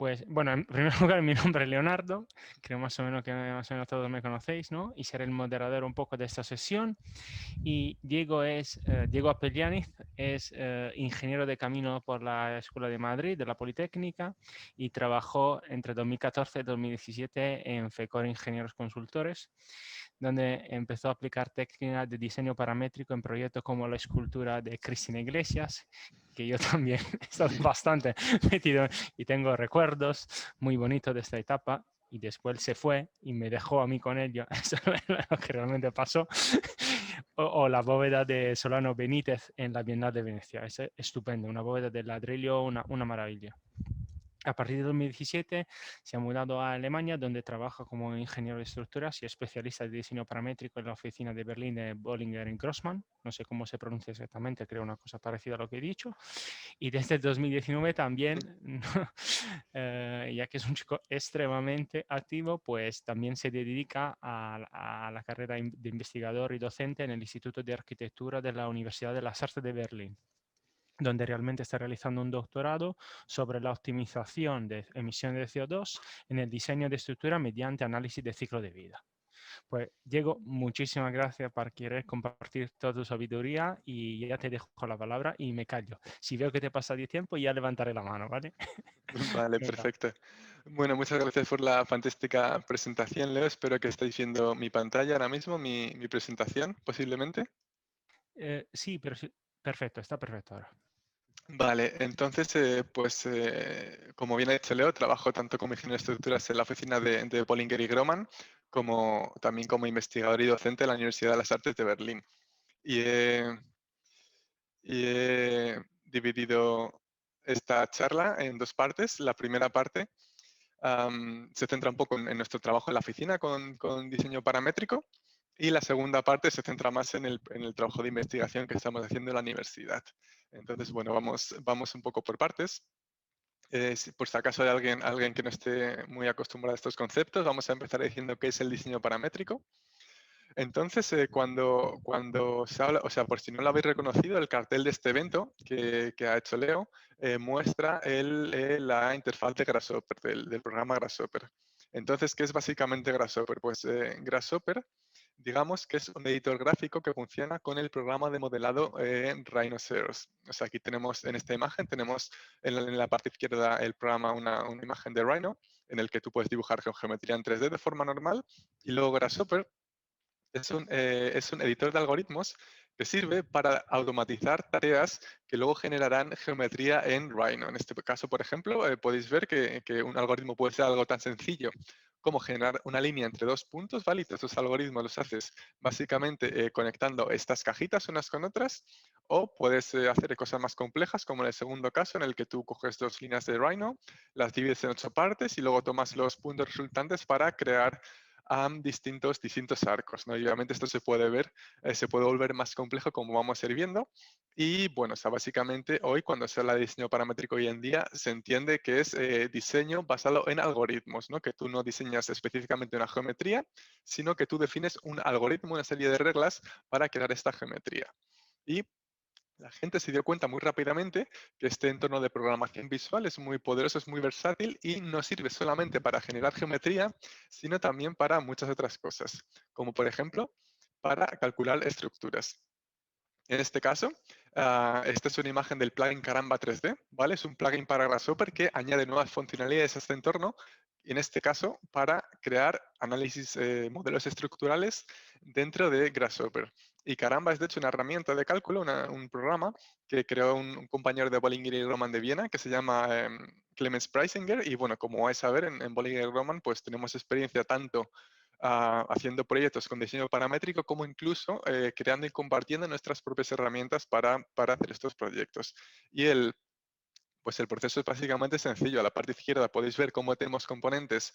Pues, bueno, en primer lugar, mi nombre es Leonardo, creo más o menos que más o menos todos me conocéis, ¿no? Y seré el moderador un poco de esta sesión. Y Diego Apelianiz, es ingeniero de camino por la Escuela de Madrid, de la Politécnica, y trabajó entre 2014 y 2017 en FECOR Ingenieros Consultores, donde empezó a aplicar técnicas de diseño paramétrico en proyectos como la escultura de Cristina Iglesias, que yo también he estado bastante metido y tengo recuerdos muy bonitos de esta etapa. Y después se fue y me dejó a mí con ello. Eso es lo que realmente pasó. O la bóveda de Solano Benítez en la Bienal de Venecia. Es estupendo, una bóveda de ladrillo, una maravilla. A partir de 2017 se ha mudado a Alemania, donde trabaja como ingeniero de estructuras y especialista de diseño paramétrico en la oficina de Berlín de Bollinger Grossman. No sé cómo se pronuncia exactamente, creo una cosa parecida a lo que he dicho. Y desde 2019 también, ya que es un chico extremadamente activo, pues también se dedica a la carrera de investigador y docente en el Instituto de Arquitectura de la Universidad de las Artes de Berlín, donde realmente está realizando un doctorado sobre la optimización de emisiones de CO2 en el diseño de estructura mediante análisis de ciclo de vida. Pues, Diego, muchísimas gracias por querer compartir toda tu sabiduría y ya te dejo la palabra y me callo. Si veo que te pasa de tiempo, ya levantaré la mano, ¿vale? Vale, Venga. perfecto. Bueno, muchas gracias por la fantástica presentación, Leo. Espero que estéis viendo mi pantalla ahora mismo, mi presentación, posiblemente. Sí, pero sí, perfecto, está perfecto ahora. Vale, entonces, como bien ha dicho Leo, trabajo tanto como ingeniero de estructuras en la oficina de Bollinger y Grohmann, como también como investigador y docente en la Universidad de las Artes de Berlín. Y he dividido esta charla en dos partes. La primera parte se centra un poco en nuestro trabajo en la oficina con diseño paramétrico y la segunda parte se centra más en el trabajo de investigación que estamos haciendo en la universidad. Entonces, bueno, vamos un poco por partes. Por si acaso hay alguien que no esté muy acostumbrado a estos conceptos, vamos a empezar diciendo qué es el diseño paramétrico. Entonces, cuando se habla, o sea, por si no lo habéis reconocido, el cartel de este evento que ha hecho Leo muestra la interfaz de Grasshopper, del programa Grasshopper. Entonces, ¿qué es básicamente Grasshopper? Pues Grasshopper, digamos que es un editor gráfico que funciona con el programa de modelado Rhinoceros. O sea, aquí tenemos, en esta imagen, tenemos en la parte izquierda el programa una imagen de Rhino en el que tú puedes dibujar geometría en 3D de forma normal y luego Grasshopper es un editor de algoritmos que sirve para automatizar tareas que luego generarán geometría en Rhino. En este caso, por ejemplo, podéis ver que un algoritmo puede ser algo tan sencillo como generar una línea entre dos puntos, ¿vale? Y estos algoritmos los haces básicamente conectando estas cajitas unas con otras, o puedes hacer cosas más complejas, como en el segundo caso, en el que tú coges dos líneas de Rhino, las divides en 8 partes y luego tomas los puntos resultantes para crear distintos arcos, ¿no? Y obviamente esto se puede ver, se puede volver más complejo como vamos a ir viendo. Y bueno, o sea, básicamente hoy cuando se habla de diseño paramétrico hoy en día se entiende que es diseño basado en algoritmos, ¿no? Que tú no diseñas específicamente una geometría, sino que tú defines un algoritmo, una serie de reglas para crear esta geometría. Y la gente se dio cuenta muy rápidamente que este entorno de programación visual es muy poderoso, es muy versátil y no sirve solamente para generar geometría, sino también para muchas otras cosas, como por ejemplo para calcular estructuras. En este caso, esta es una imagen del plugin Caramba 3D, ¿vale? Es un plugin para Grasshopper que añade nuevas funcionalidades a este entorno, en este caso para crear análisis, modelos estructurales dentro de Grasshopper. Y Caramba es de hecho una herramienta de cálculo, un programa que creó un compañero de Bollinger y Grohmann de Viena que se llama Clemens Preisinger. Y bueno, como vais a ver en Bollinger y Grohmann, pues tenemos experiencia tanto haciendo proyectos con diseño paramétrico, como incluso creando y compartiendo nuestras propias herramientas para hacer estos proyectos. Y pues el proceso es básicamente sencillo. A la parte izquierda podéis ver cómo tenemos componentes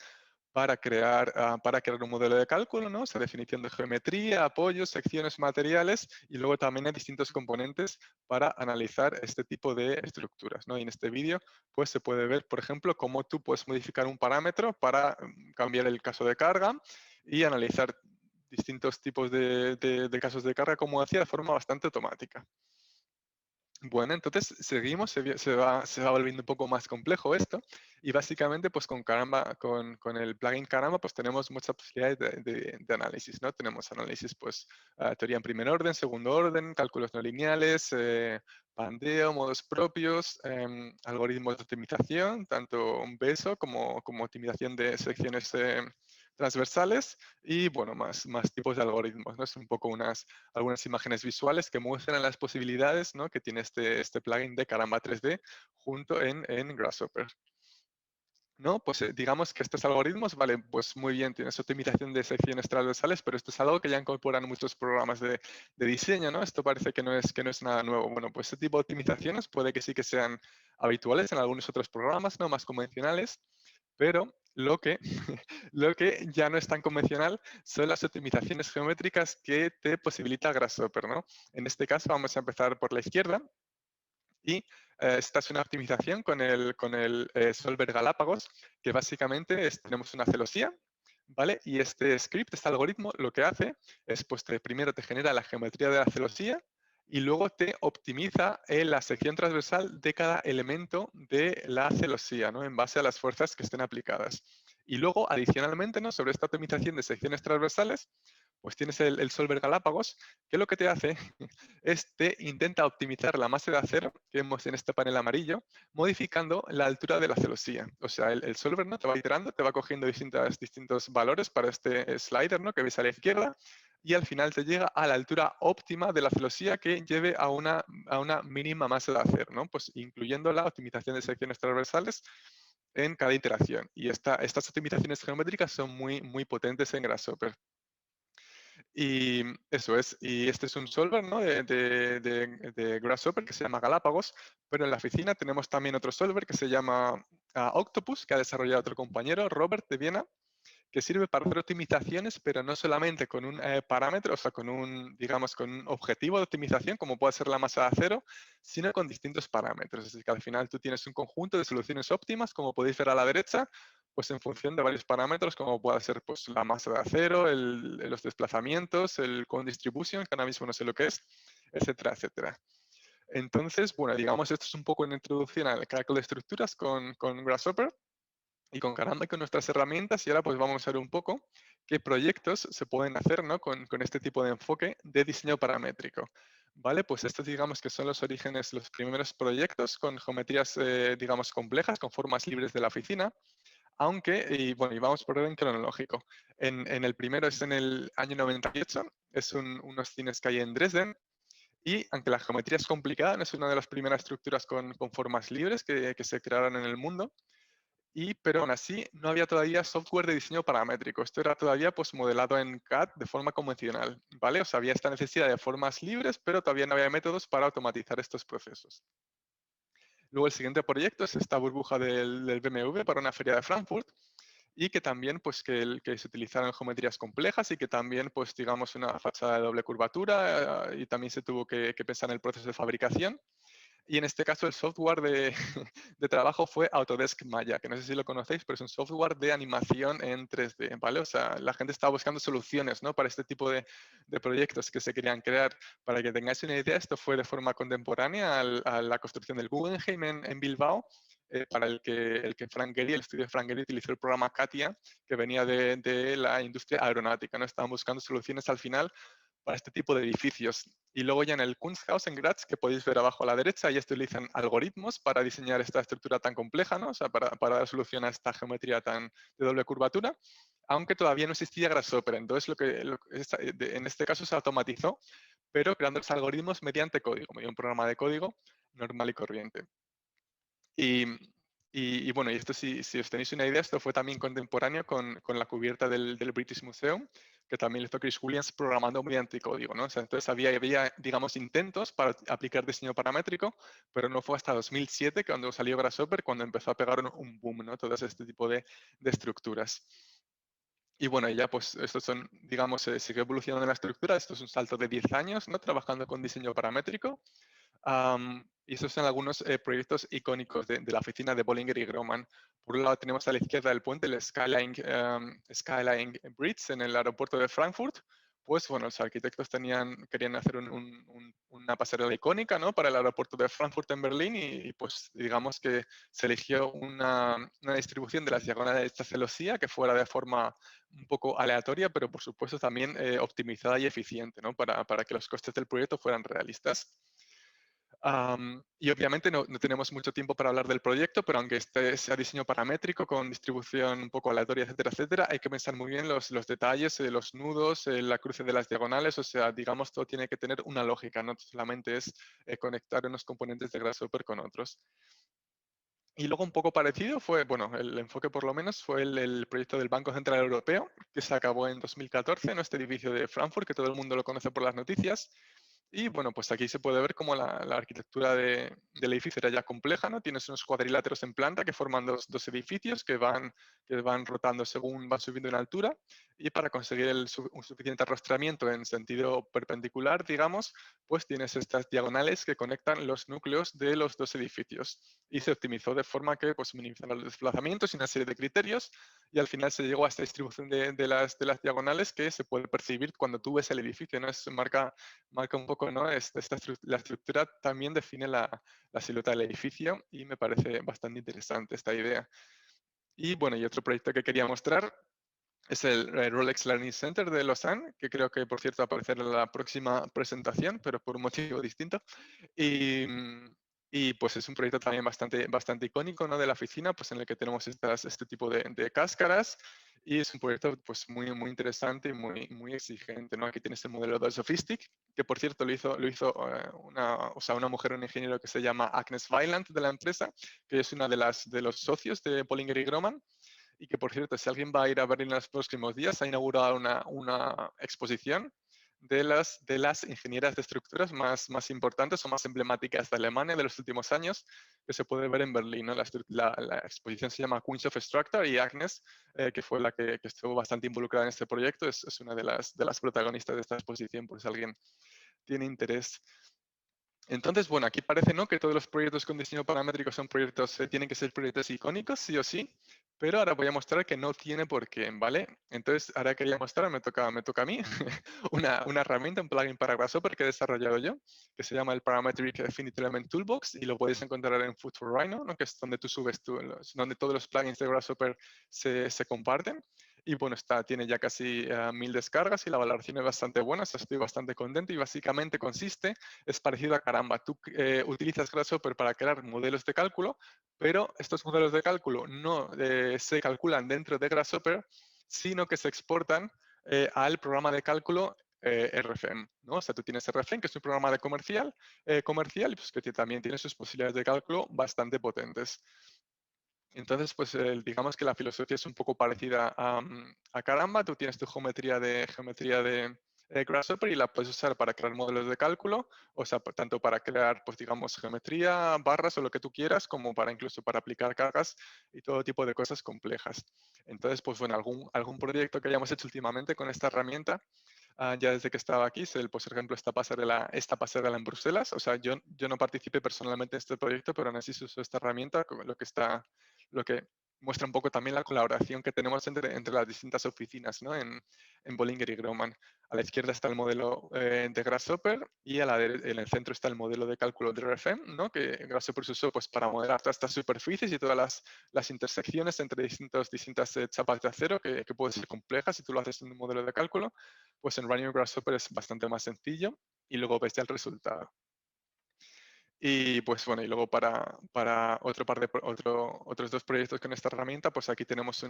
para crear un modelo de cálculo, ¿no? O sea, definición de geometría, apoyos, secciones, materiales, y luego también hay distintos componentes para analizar este tipo de estructuras, ¿no? Y en este vídeo, pues se puede ver, por ejemplo, cómo tú puedes modificar un parámetro para cambiar el caso de carga y analizar distintos tipos de casos de carga, como decía, de forma bastante automática. Bueno, entonces seguimos, se va volviendo un poco más complejo esto y básicamente pues con Caramba, con el plugin Caramba pues tenemos muchas posibilidades de análisis, ¿no? Tenemos análisis pues teoría en primer orden, segundo orden, cálculos no lineales, pandeo, modos propios, algoritmos de optimización, tanto un beso como optimización de secciones transversales y bueno, más tipos de algoritmos, ¿no? Es un poco algunas imágenes visuales que muestran las posibilidades, ¿no?, que tiene este plugin de Caramba 3D junto en Grasshopper. ¿No? Pues digamos que estos algoritmos, vale, pues muy bien, tienes optimización de secciones transversales, pero esto es algo que ya incorporan muchos programas de diseño, ¿no? Esto parece que no es nada nuevo. Bueno, pues este tipo de optimizaciones puede que sí que sean habituales en algunos otros programas, ¿no?, más convencionales, pero lo que ya no es tan convencional son las optimizaciones geométricas que te posibilita Grasshopper, ¿no? En este caso vamos a empezar por la izquierda, y esta es una optimización con el Solver Galápagos, que básicamente tenemos una celosía, ¿vale? Y este script, este algoritmo, lo que hace es, pues, primero te genera la geometría de la celosía y luego te optimiza la sección transversal de cada elemento de la celosía, ¿no?, en base a las fuerzas que estén aplicadas. Y luego, adicionalmente, ¿no?, sobre esta optimización de secciones transversales, pues tienes el Solver Galápagos, que lo que te hace intenta optimizar la masa de acero que vemos en este panel amarillo, modificando la altura de la celosía. O sea, el solver, ¿no?, te va iterando, te va cogiendo distintos valores para este slider, ¿no?, que veis a la izquierda, y al final te llega a la altura óptima de la celosía que lleve a una mínima masa de acero, ¿no?, pues incluyendo la optimización de secciones transversales en cada iteración. Y estas optimizaciones geométricas son muy, muy potentes en Grasshopper. Y eso es, y este es un solver, ¿no?, de Grasshopper que se llama Galápagos, pero en la oficina tenemos también otro solver que se llama Octopus, que ha desarrollado otro compañero, Robert de Viena, que sirve para hacer optimizaciones, pero no solamente con un parámetro, o sea, digamos, con un objetivo de optimización, como puede ser la masa de acero, sino con distintos parámetros. Es decir, que al final tú tienes un conjunto de soluciones óptimas, como podéis ver a la derecha, pues en función de varios parámetros, como puede ser pues, la masa de acero, los desplazamientos, el cone distribution, que ahora mismo no sé lo que es, etcétera, etcétera. Entonces, bueno, digamos, esto es un poco una introducción al cálculo de estructuras con Grasshopper y con Caramba y con nuestras herramientas. Y ahora pues vamos a ver un poco qué proyectos se pueden hacer, ¿no?, con este tipo de enfoque de diseño paramétrico. ¿Vale? Pues estos digamos que son los orígenes, los primeros proyectos con geometrías, digamos, complejas, con formas libres de la oficina. Aunque, y bueno, y vamos por orden cronológico. En el primero es en el año 98, es unos cines que hay en Dresden, y aunque la geometría es complicada, no es una de las primeras estructuras con formas libres que se crearon en el mundo, pero aún así no había todavía software de diseño paramétrico. Esto era todavía pues, modelado en CAD de forma convencional, ¿vale? O sea, había esta necesidad de formas libres, pero todavía no había métodos para automatizar estos procesos. Luego el siguiente proyecto es esta burbuja del BMW para una feria de Frankfurt, y que también pues que se utilizaron geometrías complejas y que también pues digamos una fachada de doble curvatura, y también se tuvo que pensar en el proceso de fabricación. Y en este caso el software de trabajo fue Autodesk Maya, que no sé si lo conocéis, pero es un software de animación en 3D, ¿vale? O sea, la gente estaba buscando soluciones, ¿no?, para este tipo de proyectos que se querían crear. Para que tengáis una idea, esto fue de forma contemporánea a la construcción del Guggenheim en Bilbao, para el que Frank Gehry, el estudio de Frank Gehry, utilizó el programa CATIA, que venía de la industria aeronáutica, ¿no? Estaban buscando soluciones al final para este tipo de edificios. Y luego ya en el Kunsthaus en Graz, que podéis ver abajo a la derecha, ya utilizan algoritmos para diseñar esta estructura tan compleja, ¿no? O sea, para dar solución a esta geometría tan de doble curvatura, aunque todavía no existía Grasshopper. Entonces, en este caso se automatizó, pero creando los algoritmos mediante código, mediante un programa de código normal y corriente. Y, y bueno, y esto si os tenéis una idea, esto fue también contemporáneo con la cubierta del British Museum, que también lo hizo Chris Williams programando mediante código, ¿no? O sea, entonces había, digamos, intentos para aplicar diseño paramétrico, pero no fue hasta 2007 cuando salió Grasshopper, cuando empezó a pegar un boom, ¿no? Todo este tipo de estructuras. Y bueno, ya pues estos son, digamos, sigue evolucionando la estructura. Esto es un salto de 10 años, ¿no?, trabajando con diseño paramétrico. Y esos son algunos proyectos icónicos de la oficina de Bollinger y Grohmann. Por un lado tenemos a la izquierda del puente el Skyline Bridge en el aeropuerto de Frankfurt. Pues bueno, los arquitectos querían hacer un una pasarela icónica, ¿no? Para el aeropuerto de Frankfurt en Berlín y, pues digamos que se eligió una distribución de las diagonales de esta celosía que fuera de forma un poco aleatoria, pero por supuesto también optimizada y eficiente, ¿no? Para que los costes del proyecto fueran realistas. Y obviamente no tenemos mucho tiempo para hablar del proyecto, pero aunque este sea diseño paramétrico con distribución un poco aleatoria, etcétera, etcétera, hay que pensar muy bien los detalles, los nudos, la cruce de las diagonales, o sea, digamos, todo tiene que tener una lógica, no solamente es conectar unos componentes de Grasshopper con otros. Y luego un poco parecido fue, bueno, el enfoque por lo menos fue el proyecto del Banco Central Europeo, que se acabó en 2014 en este edificio de Frankfurt, que todo el mundo lo conoce por las noticias. Y bueno, pues aquí se puede ver cómo la arquitectura del edificio era ya compleja, ¿no? Tienes unos cuadriláteros en planta que forman dos edificios que van rotando según van subiendo en altura. Y para conseguir un suficiente arrastramiento en sentido perpendicular, digamos, pues tienes estas diagonales que conectan los núcleos de los dos edificios. Y se optimizó de forma que pues, minimizara los desplazamientos y una serie de criterios. Y al final se llegó a esta distribución de las diagonales que se puede percibir cuando tú ves el edificio, ¿no? Marca un poco, ¿no? La estructura también define la silueta del edificio y me parece bastante interesante esta idea. Y bueno, y otro proyecto que quería mostrar es el Rolex Learning Center de Lausanne, que creo que, por cierto, aparecerá en la próxima presentación, pero por un motivo distinto. Y, pues es un proyecto también bastante icónico, ¿no? De la oficina, pues en el que tenemos este tipo de cáscaras y es un proyecto pues muy interesante y muy exigente, ¿no? Aquí tienes el modelo de Sophistic, que por cierto lo hizo una mujer, un ingeniero que se llama Agnes Weiland de la empresa, que es una de los socios de Pollinger y Grohmann. Y que, por cierto, si alguien va a ir a Berlín en los próximos días, ha inaugurado una exposición de las ingenieras de estructuras más importantes o más emblemáticas de Alemania de los últimos años, que se puede ver en Berlín, ¿no? La exposición se llama Queens of Structure y Agnes, que fue la que estuvo bastante involucrada en este proyecto, es una de las protagonistas de esta exposición, por si alguien tiene interés. Entonces, bueno, aquí parece, ¿no?, que todos los proyectos con diseño paramétrico son proyectos, tienen que ser proyectos icónicos, sí o sí, pero ahora voy a mostrar que no tiene por qué, ¿vale? Entonces, ahora quería mostrar, me toca a mí, una herramienta, un plugin para Grasshopper que he desarrollado yo, que se llama el Parametric Finite Element Toolbox y lo puedes encontrar en Food for Rhino, ¿no?, que es donde tú subes, donde todos los plugins de Grasshopper se comparten. Y bueno, tiene ya casi 1000 descargas y la valoración es bastante buena, o sea, estoy bastante contento y básicamente consiste, es parecido a Caramba. Tú utilizas Grasshopper para crear modelos de cálculo, pero estos modelos de cálculo no se calculan dentro de Grasshopper, sino que se exportan al programa de cálculo RFM, ¿no? O sea, tú tienes RFM, que es un programa de comercial y pues, que también tiene sus posibilidades de cálculo bastante potentes. Entonces, pues digamos que la filosofía es un poco parecida a Caramba. Tú tienes tu geometría de Grasshopper y la puedes usar para crear modelos de cálculo, o sea, tanto para crear, pues digamos, geometría, barras o lo que tú quieras, como para incluso para aplicar cargas y todo tipo de cosas complejas. Entonces, pues bueno, algún proyecto que hayamos hecho últimamente con esta herramienta, ya desde que estaba aquí, pues, por ejemplo, esta pasarela en Bruselas. O sea, yo no participé personalmente en este proyecto, pero aún así se usó esta herramienta, lo que muestra un poco también la colaboración que tenemos entre las distintas oficinas, ¿no? En Bollinger y Grohmann. A la izquierda está el modelo de Grasshopper y en el centro está el modelo de cálculo de RFM, ¿no?, que Grasshopper se usó pues, para modelar todas estas superficies y todas las intersecciones entre distintas chapas de acero que pueden ser complejas si tú lo haces en un modelo de cálculo. Pues en Running Grasshopper es bastante más sencillo y luego ves ya el resultado. Y pues bueno, y luego para otros dos proyectos con esta herramienta, pues aquí tenemos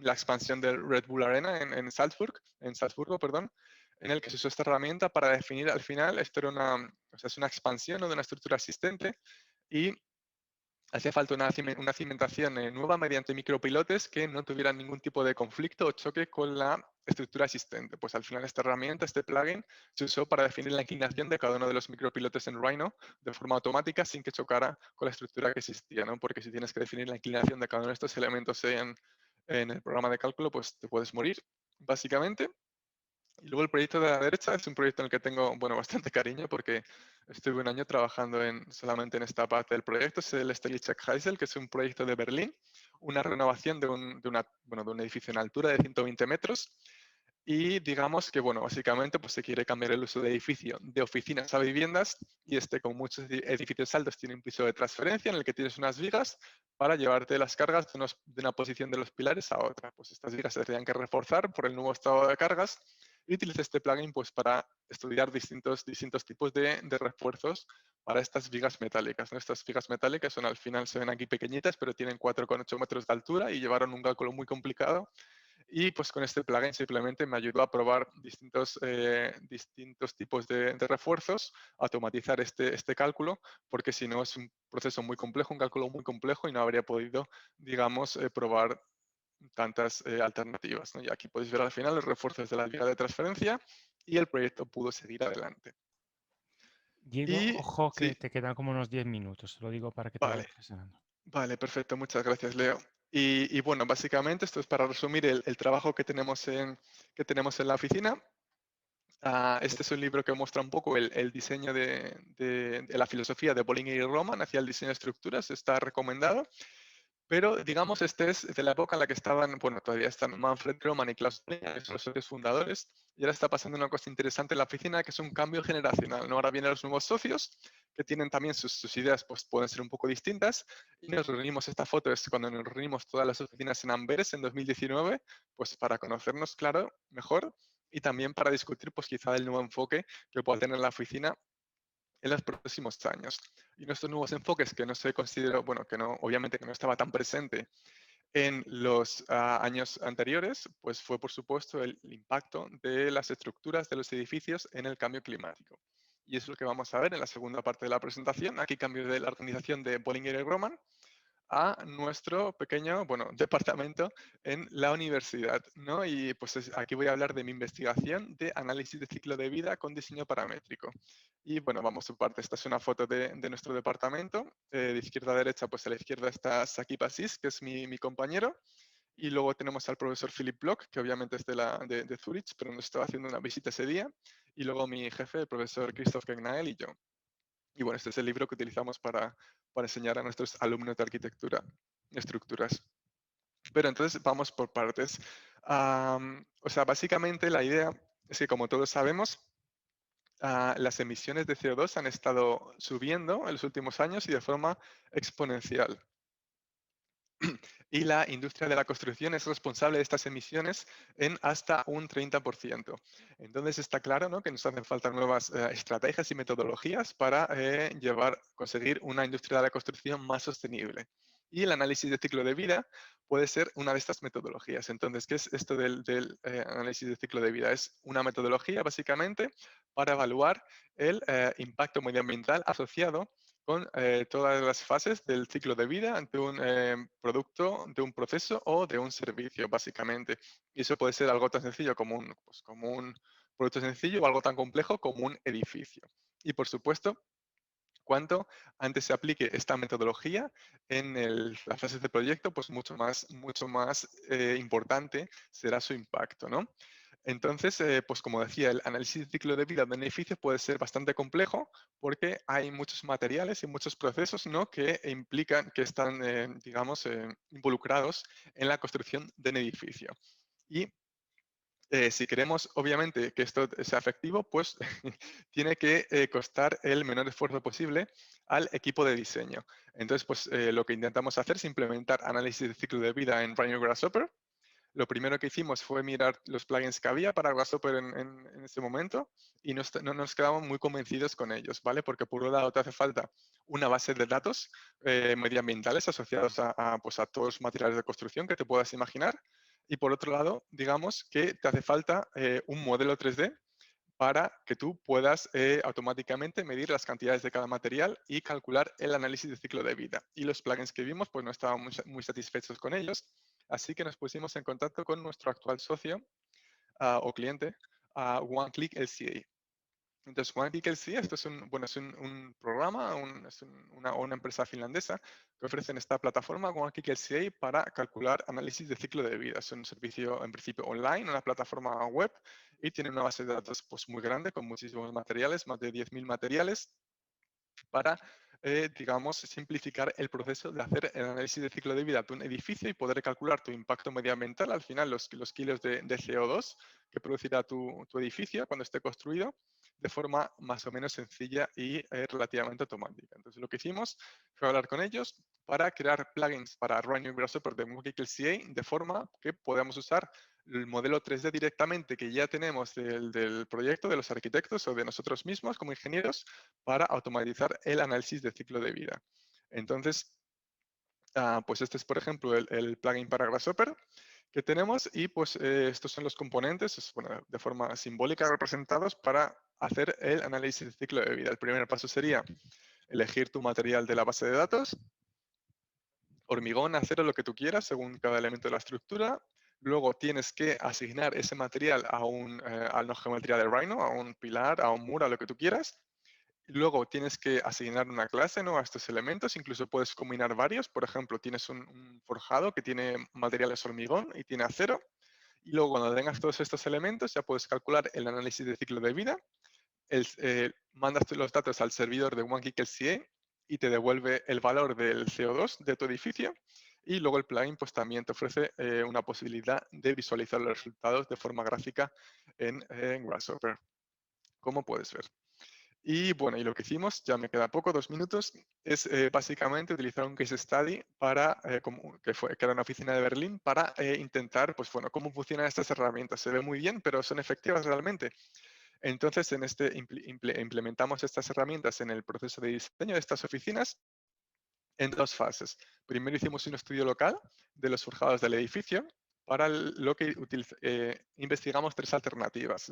la expansión del Red Bull Arena en Salzburgo, perdón, en el que se usó esta herramienta para definir al final, esto era es una expansión, ¿no?, de una estructura existente y hacía falta una cimentación nueva mediante micropilotes que no tuvieran ningún tipo de conflicto o choque con la estructura existente. Pues al final esta herramienta, este plugin, se usó para definir la inclinación de cada uno de los micropilotes en Rhino de forma automática sin que chocara con la estructura que existía, ¿no? Porque si tienes que definir la inclinación de cada uno de estos elementos en el programa de cálculo, pues te puedes morir, básicamente. Y luego el proyecto de la derecha es un proyecto en el que tengo, bueno, bastante cariño porque estuve un año trabajando solamente en esta parte del proyecto. Es el Stellitzek Heysel, que es un proyecto de Berlín, una renovación de un edificio en altura de 120 metros. Y digamos que, bueno, básicamente pues se quiere cambiar el uso de edificio de oficinas a viviendas y como muchos edificios altos tiene un piso de transferencia en el que tienes unas vigas para llevarte las cargas de una posición de los pilares a otra. Pues estas vigas se tendrían que reforzar por el nuevo estado de cargas y utiliza este plugin pues para estudiar distintos tipos de refuerzos para estas vigas metálicas, ¿no? Estas vigas metálicas son al final, se ven aquí pequeñitas, pero tienen 4,8 metros de altura y llevaron un cálculo muy complicado y pues con este plugin simplemente me ayudó a probar distintos tipos de refuerzos, automatizar este cálculo, porque si no es un proceso muy complejo, un cálculo muy complejo y no habría podido, digamos, probar tantas alternativas, ¿no? Y aquí podéis ver al final los refuerzos de la liga de transferencia y el proyecto pudo seguir adelante. Diego, Y ojo que sí, te quedan como unos 10 minutos, te lo digo para que te vale, vayas presionando. vale, perfecto, muchas gracias, Leo. Y bueno, básicamente esto es para resumir el trabajo que tenemos en la oficina. Este es un libro que muestra un poco el diseño de la filosofía de Bollinger y Roman hacia el diseño de estructuras, está recomendado, pero digamos este es de la época en la que estaban, bueno, todavía están Manfred Roman y Klaus Bollinger, que son los socios fundadores, y ahora está pasando una cosa interesante en la oficina que es un cambio generacional, ¿no? Ahora vienen los nuevos socios que tienen también sus ideas, pues pueden ser un poco distintas, y nos reunimos, esta foto es cuando nos reunimos todas las oficinas en Amberes en 2019, pues para conocernos, claro, mejor y también para discutir, pues quizá el nuevo enfoque que pueda tener la oficina en los próximos años. Y nuestros nuevos enfoques que no se consideró, bueno, que no, obviamente que no estaba tan presente en los años anteriores, pues fue por supuesto el impacto de las estructuras de los edificios en el cambio climático. Y eso es lo que vamos a ver en la segunda parte de la presentación. Aquí cambio de la organización de Bollinger y Roman a nuestro pequeño, bueno, departamento en la universidad, ¿no? Y pues aquí voy a hablar de mi investigación de análisis de ciclo de vida con diseño paramétrico. Y bueno, vamos por parte. Esta es una foto de nuestro departamento. De izquierda a derecha, pues a la izquierda está Saki Pasis, que es mi compañero. Y luego tenemos al profesor Philip Block, que obviamente es de Zurich, pero nos estaba haciendo una visita ese día. Y luego mi jefe, el profesor Christoph Gegnael y yo. Y bueno, este es el libro que utilizamos para enseñar a nuestros alumnos de arquitectura estructuras. Pero entonces vamos por partes. O sea, básicamente la idea es que como todos sabemos, las emisiones de CO2 han estado subiendo en los últimos años y de forma exponencial. Y la industria de la construcción es responsable de estas emisiones en hasta un 30%. Entonces está claro, ¿no?, que nos hacen falta nuevas estrategias y metodologías para conseguir una industria de la construcción más sostenible. Y el análisis de ciclo de vida puede ser una de estas metodologías. Entonces, ¿qué es esto del análisis de ciclo de vida? Es una metodología básicamente para evaluar el impacto medioambiental asociado con todas las fases del ciclo de vida de un producto, de un proceso o de un servicio, básicamente. Y eso puede ser algo tan sencillo como un producto sencillo o algo tan complejo como un edificio. Y por supuesto, cuanto antes se aplique esta metodología en las fases de proyecto, pues mucho más importante será su impacto, ¿no? Entonces, pues como decía, el análisis de ciclo de vida de beneficios puede ser bastante complejo porque hay muchos materiales y muchos procesos, ¿no?, que implican, que están, digamos, involucrados en la construcción de un edificio. Y si queremos, obviamente, que esto sea efectivo, pues tiene que costar el menor esfuerzo posible al equipo de diseño. Entonces, pues lo que intentamos hacer es implementar análisis de ciclo de vida en Rhino Grasshopper. Lo primero que hicimos fue mirar los plugins que había para Grasshopper en ese momento y no nos quedamos muy convencidos con ellos, ¿vale? Porque por un lado te hace falta una base de datos medioambientales asociados pues a todos los materiales de construcción que te puedas imaginar. Y por otro lado, digamos que te hace falta un modelo 3D para que tú puedas automáticamente medir las cantidades de cada material y calcular el análisis de ciclo de vida. Y los plugins que vimos, pues no estábamos muy satisfechos con ellos, así que nos pusimos en contacto con nuestro actual socio o cliente, OneClick LCA. Entonces, OneClick LCA, esto es un programa, una empresa finlandesa que ofrecen esta plataforma OneClick LCA para calcular análisis de ciclo de vida. Es un servicio en principio online, una plataforma web y tiene una base de datos pues, muy grande con muchísimos materiales, más de 10.000 materiales para digamos, simplificar el proceso de hacer el análisis de ciclo de vida de un edificio y poder calcular tu impacto medioambiental, al final los kilos de CO2 que producirá tu edificio cuando esté construido, de forma más o menos sencilla y relativamente automática. Entonces lo que hicimos fue hablar con ellos para crear plugins para Running Grasshopper de Monkey CA de forma que podamos usar el modelo 3D directamente que ya tenemos del proyecto, de los arquitectos o de nosotros mismos como ingenieros para automatizar el análisis de ciclo de vida. Entonces, pues este es, por ejemplo, el plugin para Grasshopper que tenemos y pues estos son los componentes, bueno, de forma simbólica representados para hacer el análisis de ciclo de vida. El primer paso sería elegir tu material de la base de datos, hormigón, acero, lo que tú quieras, según cada elemento de la estructura. Luego tienes que asignar ese material a una geometría de Rhino, a un pilar, a un muro, a lo que tú quieras. Luego tienes que asignar una clase, ¿no?, a estos elementos. Incluso puedes combinar varios. Por ejemplo, tienes un forjado que tiene materiales hormigón y tiene acero. Y luego cuando tengas todos estos elementos ya puedes calcular el análisis de ciclo de vida. Mandas tú los datos al servidor de OneKickLCA y te devuelve el valor del CO2 de tu edificio. Y luego el plugin pues también te ofrece una posibilidad de visualizar los resultados de forma gráfica en Grasshopper, como puedes ver. Y bueno, y lo que hicimos, ya me queda poco, 2 minutos, es básicamente utilizar un case study para, que era una oficina de Berlín, para intentar, pues bueno, cómo funcionan estas herramientas. Se ve muy bien, pero ¿son efectivas realmente? Entonces, implementamos estas herramientas en el proceso de diseño de estas oficinas en 2 fases. Primero hicimos un estudio local de los forjados del edificio, para lo que investigamos 3 alternativas,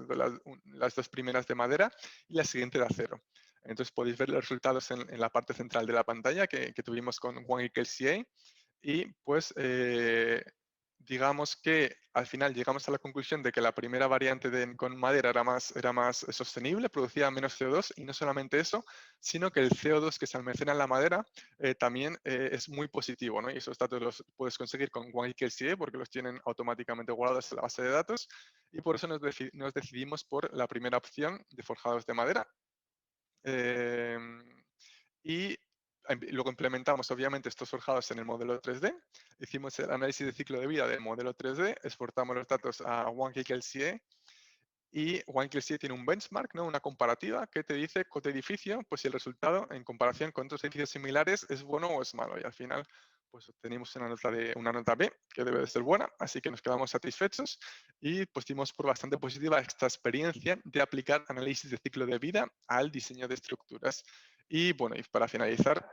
las 2 primeras de madera y la siguiente de acero. Entonces podéis ver los resultados en la parte central de la pantalla que tuvimos con OneKickLCA y pues digamos que al final llegamos a la conclusión de que la primera variante con madera era más sostenible, producía menos CO2 y no solamente eso, sino que el CO2 que se almacena en la madera también es muy positivo, ¿no? Y esos datos los puedes conseguir con OneKickLCA porque los tienen automáticamente guardados en la base de datos y por eso nos decidimos por la primera opción de forjados de madera. Em, y luego implementamos obviamente estos forjados en el modelo 3D, hicimos el análisis de ciclo de vida del modelo 3D, exportamos los datos a OneKickLCA y OneKickLCA tiene un benchmark, ¿no?, una comparativa que te dice con tu edificio, pues si el resultado en comparación con otros edificios similares es bueno o es malo. Y al final, pues obtenimos una nota B, que debe de ser buena, así que nos quedamos satisfechos y pues dimos por bastante positiva esta experiencia de aplicar análisis de ciclo de vida al diseño de estructuras. Y bueno, y para finalizar,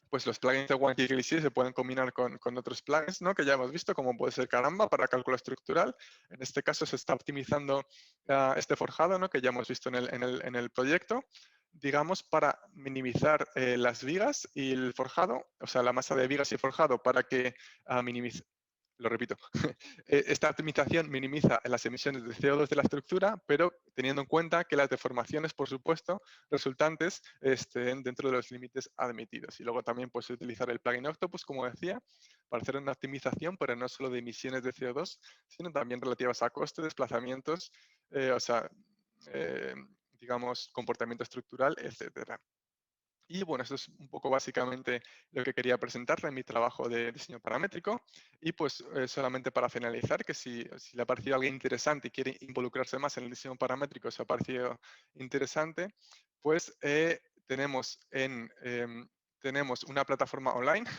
pues los plugins de OneKickLCA se pueden combinar con otros plugins, ¿no?, que ya hemos visto, como puede ser Caramba para cálculo estructural. En este caso se está optimizando este forjado, ¿no?, que ya hemos visto en el proyecto, digamos, para minimizar las vigas y el forjado, o sea, la masa de vigas y forjado para que minimice, lo repito, esta optimización minimiza las emisiones de CO2 de la estructura, pero teniendo en cuenta que las deformaciones, por supuesto, resultantes estén dentro de los límites admitidos. Y luego también puedes utilizar el plugin Octopus, como decía, para hacer una optimización, pero no solo de emisiones de CO2, sino también relativas a coste, desplazamientos, o sea, eh, digamos, comportamiento estructural, etcétera. Y bueno, esto es un poco básicamente lo que quería presentarle en mi trabajo de diseño paramétrico. Y pues solamente para finalizar, que si le ha parecido algo interesante y quiere involucrarse más en el diseño paramétrico, si ha parecido interesante, pues tenemos una plataforma online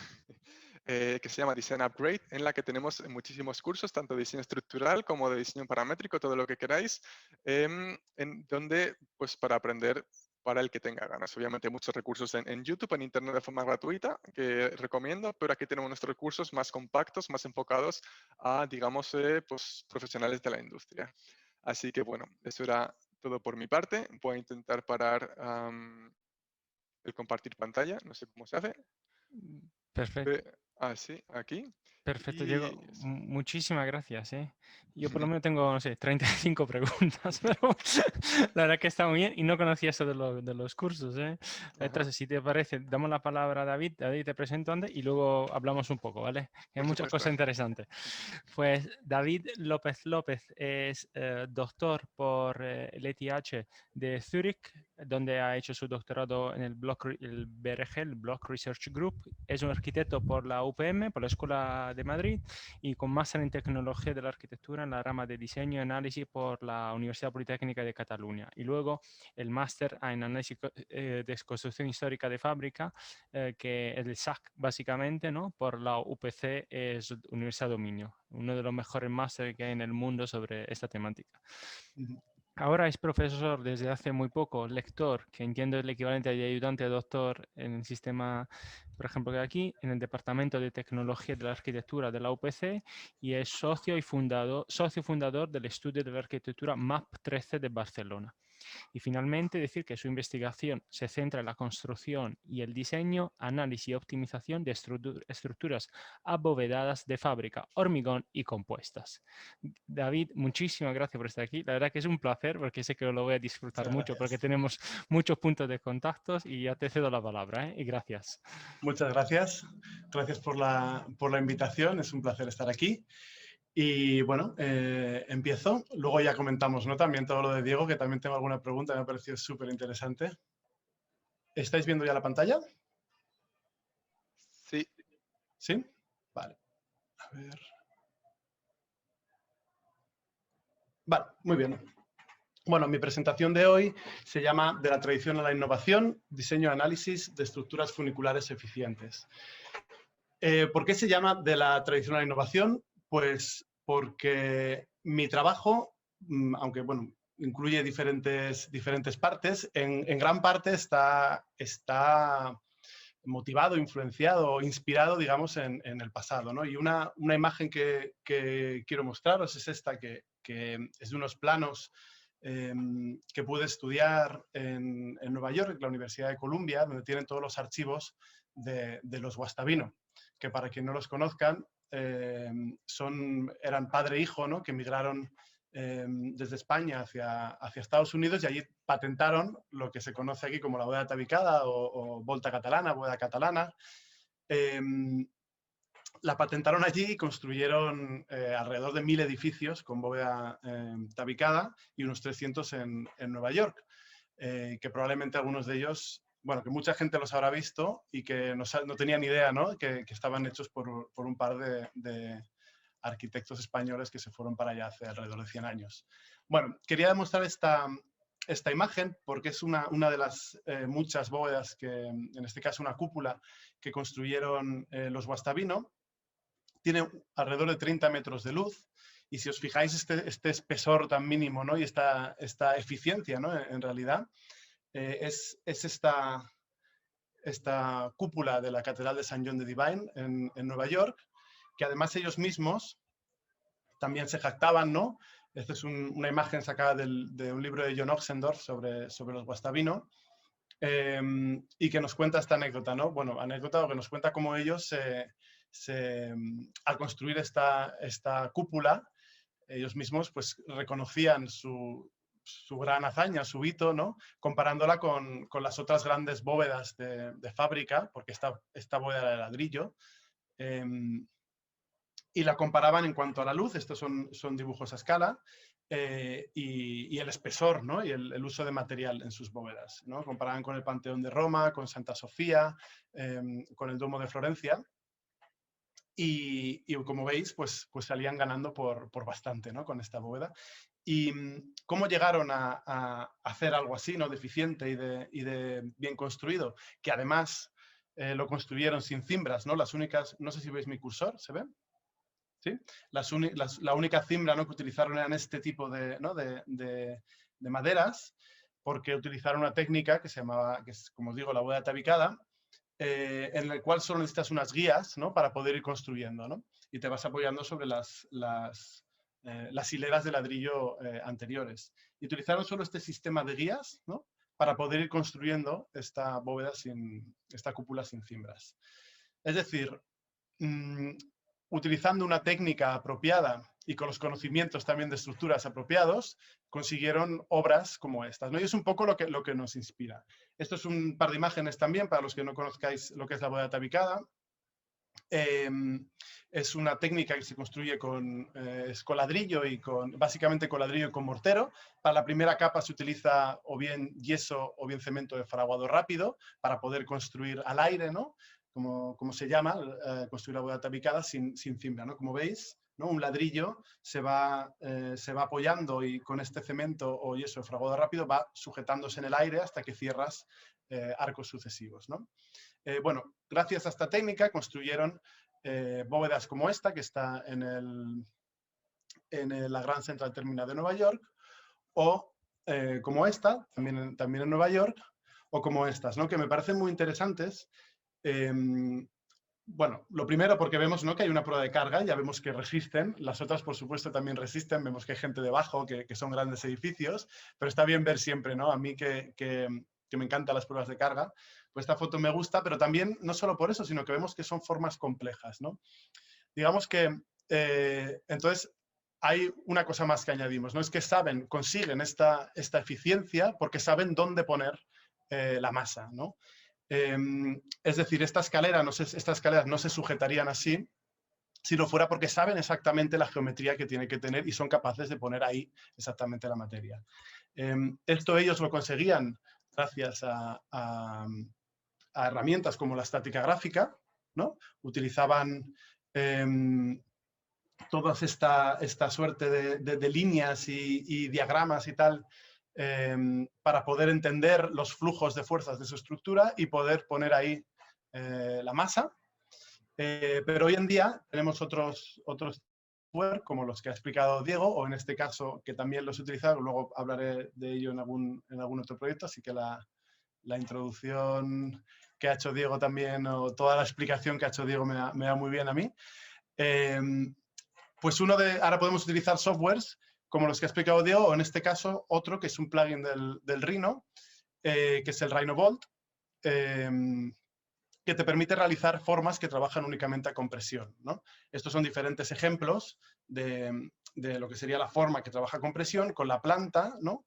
que se llama Design Upgrade, en la que tenemos muchísimos cursos, tanto de diseño estructural como de diseño paramétrico, todo lo que queráis, en donde, pues para aprender para el que tenga ganas. Obviamente hay muchos recursos en YouTube, en Internet de forma gratuita, que recomiendo, pero aquí tenemos nuestros recursos más compactos, más enfocados a, digamos, pues, profesionales de la industria. Así que bueno, eso era todo por mi parte. Voy a intentar parar el compartir pantalla, no sé cómo se hace. Perfecto. así, aquí. Perfecto, Y Diego. Muchísimas gracias, ¿eh? Yo por lo menos tengo, no sé, 35 preguntas, pero la verdad que está muy bien y no conocía eso de los cursos, ¿eh? ajá, Entonces, si te parece, damos la palabra a David. David, te presento antes y luego hablamos un poco, ¿vale? Hay por muchas supuesto. cosas interesantes. Pues David López López es doctor por el ETH de Zurich, donde ha hecho su doctorado en el el BRG, el Block Research Group. Es un arquitecto por la UPM, por la Escuela de Madrid, y con máster en tecnología de la arquitectura en la rama de diseño y análisis por la Universidad Politécnica de Cataluña. Y luego el máster en análisis de construcción histórica de fábrica, que es el SAC básicamente, ¿no? Por la UPC, es Universidad de Minho, uno de los mejores másteres que hay en el mundo sobre esta temática. Ahora es profesor desde hace muy poco, lector, que entiendo es el equivalente de ayudante a doctor en el sistema, por ejemplo, que aquí, en el Departamento de Tecnología de la Arquitectura de la UPC, y es socio fundador del estudio de la arquitectura MAP 13 de Barcelona. Y finalmente decir que su investigación se centra en la construcción y el diseño, análisis y optimización de estructuras abovedadas de fábrica, hormigón y compuestas. David, muchísimas gracias por estar aquí. La verdad que es un placer porque sé que lo voy a disfrutar Muchas mucho porque gracias. tenemos muchos puntos de contactos y ya te cedo la palabra, ¿eh? Y gracias. Muchas gracias. Gracias por la invitación. Es un placer estar aquí. Y bueno, empiezo. Luego ya comentamos, ¿no? También todo lo de Diego, que también tengo alguna pregunta, me ha parecido súper interesante. ¿Estáis viendo ya la pantalla? Sí, ¿Sí? Vale. A ver. Vale, muy bien. Bueno, mi presentación de hoy se llama De la tradición a la innovación, diseño y análisis de estructuras funiculares eficientes. ¿Por qué se llama De la tradición a la innovación? Pues porque mi trabajo, aunque bueno, incluye diferentes partes, en gran parte está motivado, influenciado, inspirado, digamos, en el pasado, ¿no? Y una imagen que quiero mostraros es esta, que es de unos planos que pude estudiar en Nueva York, en la Universidad de Columbia, donde tienen todos los archivos de los Guastavino, que para quien no los conozcan, eran padre e hijo, ¿no? Que emigraron desde España hacia Estados Unidos, y allí patentaron lo que se conoce aquí como la bóveda tabicada o volta catalana, bóveda catalana. La patentaron allí y construyeron alrededor de 1000 edificios con bóveda tabicada y unos 300 en Nueva York, que probablemente algunos de ellos, bueno, que mucha gente los habrá visto y que no tenían idea, ¿no? Que estaban hechos por un par de arquitectos españoles que se fueron para allá hace alrededor de 100 años. Bueno, quería demostrar esta imagen porque es una de las muchas bóvedas que, en este caso una cúpula, que construyeron los Guastavino. Tiene alrededor de 30 metros de luz, y si os fijáis este espesor tan mínimo, ¿no? Y esta eficiencia, ¿no? En realidad es esta cúpula de la Catedral de San John de Divine en Nueva York, que además ellos mismos también se jactaban, ¿no? Esta es una imagen sacada de un libro de John Oxendorf sobre los Guastavino, y que nos cuenta esta anécdota, ¿no? Bueno, anécdota que nos cuenta cómo ellos, al construir esta cúpula, ellos mismos pues reconocían su gran hazaña, su hito, ¿no? Comparándola con las otras grandes bóvedas de fábrica, porque esta bóveda era de ladrillo, y la comparaban en cuanto a la luz. Estos son dibujos a escala, y el espesor, ¿no? Y el uso de material en sus bóvedas, ¿no? Comparaban con el Panteón de Roma, con Santa Sofía, con el Domo de Florencia. Y como veis, pues salían ganando por bastante, ¿no? Con esta bóveda. ¿Y cómo llegaron a hacer algo así, ¿no? De eficiente y de bien construido? Que además lo construyeron sin cimbras, ¿no? Las únicas, no sé si veis mi cursor, ¿se ve? ¿Sí? La única cimbra, ¿no? Que utilizaron eran este tipo de, ¿no? de maderas, porque utilizaron una técnica que se llamaba, que es, como os digo, la bóveda tabicada, en el cual solo necesitas unas guías, ¿no? Para poder ir construyendo, ¿no? Y te vas apoyando sobre las hileras de ladrillo anteriores. Y utilizaron solo este sistema de guías, ¿no? Para poder ir construyendo esta bóveda esta cúpula sin cimbras. Es decir, utilizando una técnica apropiada y con los conocimientos también de estructuras apropiados, consiguieron obras como estas, ¿no? Y es un poco lo que nos inspira. Esto es un par de imágenes también, para los que no conozcáis lo que es la bóveda tabicada. Es una técnica que se construye con ladrillo y básicamente con ladrillo y con mortero. Para la primera capa se utiliza o bien yeso o bien cemento de fraguado rápido para poder construir al aire, ¿no? Como se llama, construir la bóveda tabicada sin cimbra, ¿no? Como veis, ¿no? Un ladrillo se va apoyando y con este cemento o yeso de fraguado rápido va sujetándose en el aire hasta que cierras arcos sucesivos, ¿no? Bueno, gracias a esta técnica construyeron bóvedas como esta, que está en la Grand Central Terminal de Nueva York, o como esta, también en Nueva York, o como estas, ¿no? Que me parecen muy interesantes. Bueno, lo primero porque vemos, ¿no?, que hay una prueba de carga, ya vemos que resisten, las otras por supuesto también resisten, vemos que hay gente debajo, que son grandes edificios, pero está bien ver siempre, ¿no? A mí que me encantan las pruebas de carga, pues esta foto me gusta, pero también no solo por eso, sino que vemos que son formas complejas, ¿no? Digamos que, entonces, hay una cosa más que añadimos, ¿no? Es que consiguen esta eficiencia porque saben dónde poner la masa, ¿no? Es decir, estas escaleras no se sujetarían así si no fuera porque saben exactamente la geometría que tiene que tener y son capaces de poner ahí exactamente la materia. Esto ellos lo conseguían gracias a herramientas como la estática gráfica, ¿no? Utilizaban toda esta suerte de líneas y diagramas y tal para poder entender los flujos de fuerzas de su estructura y poder poner ahí la masa. Pero hoy en día tenemos otros software como los que ha explicado Diego, o en este caso que también los he utilizado, luego hablaré de ello en algún otro proyecto, así que la introducción que ha hecho Diego también, o toda la explicación que ha hecho Diego me da muy bien a mí. Pues ahora podemos utilizar softwares como los que ha explicado Diego, o en este caso otro que es un plugin del Rhino, que es el RhinoVolt, que te permite realizar formas que trabajan únicamente a compresión, ¿no? Estos son diferentes ejemplos de lo que sería la forma que trabaja a compresión con la planta, ¿no?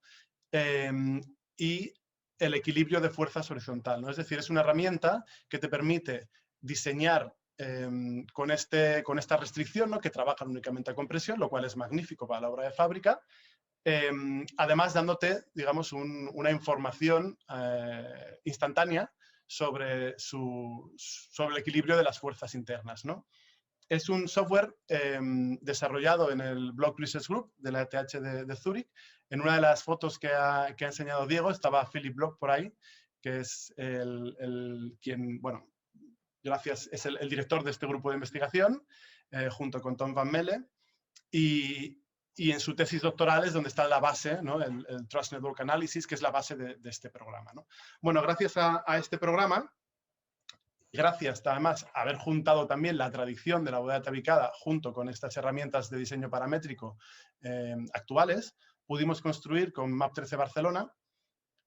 Y el equilibrio de fuerzas horizontal, ¿no? Es decir, es una herramienta que te permite diseñar con esta restricción, ¿no?, que trabajan únicamente a compresión, lo cual es magnífico para la obra de fábrica, además dándote, digamos, una información instantánea sobre el equilibrio de las fuerzas internas, ¿no? Es un software desarrollado en el Block Research Group de la ETH de Zúrich. En una de las fotos que ha enseñado Diego estaba Philip Block por ahí, que es quien, bueno, es el director de este grupo de investigación, junto con Tom Van Melle, y en su tesis doctoral es donde está la base, ¿no?, el Trust Network Analysis, que es la base de este programa, ¿no? Bueno, gracias a este programa, gracias además a haber juntado también la tradición de la bóveda tabicada junto con estas herramientas de diseño paramétrico actuales, pudimos construir con MAP13 Barcelona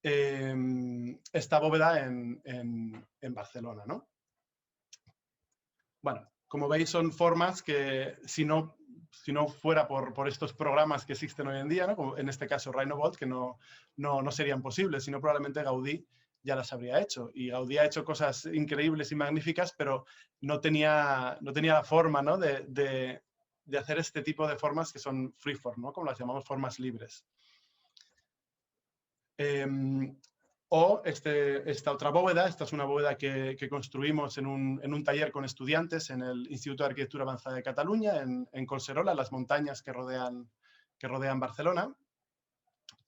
esta bóveda en Barcelona, ¿no? Bueno, como veis son formas que si no fuera por estos programas que existen hoy en día, ¿no?, como en este caso RhinoVolt, que no serían posibles, sino probablemente Gaudí ya las habría hecho. Y Gaudí ha hecho cosas increíbles y magníficas, pero no tenía la forma, ¿no?, de hacer este tipo de formas que son freeform, ¿no?, como las llamamos formas libres. O esta otra bóveda, esta es una bóveda que construimos en un taller con estudiantes en el Instituto de Arquitectura Avanzada de Cataluña, en Collserola, las montañas que rodean Barcelona.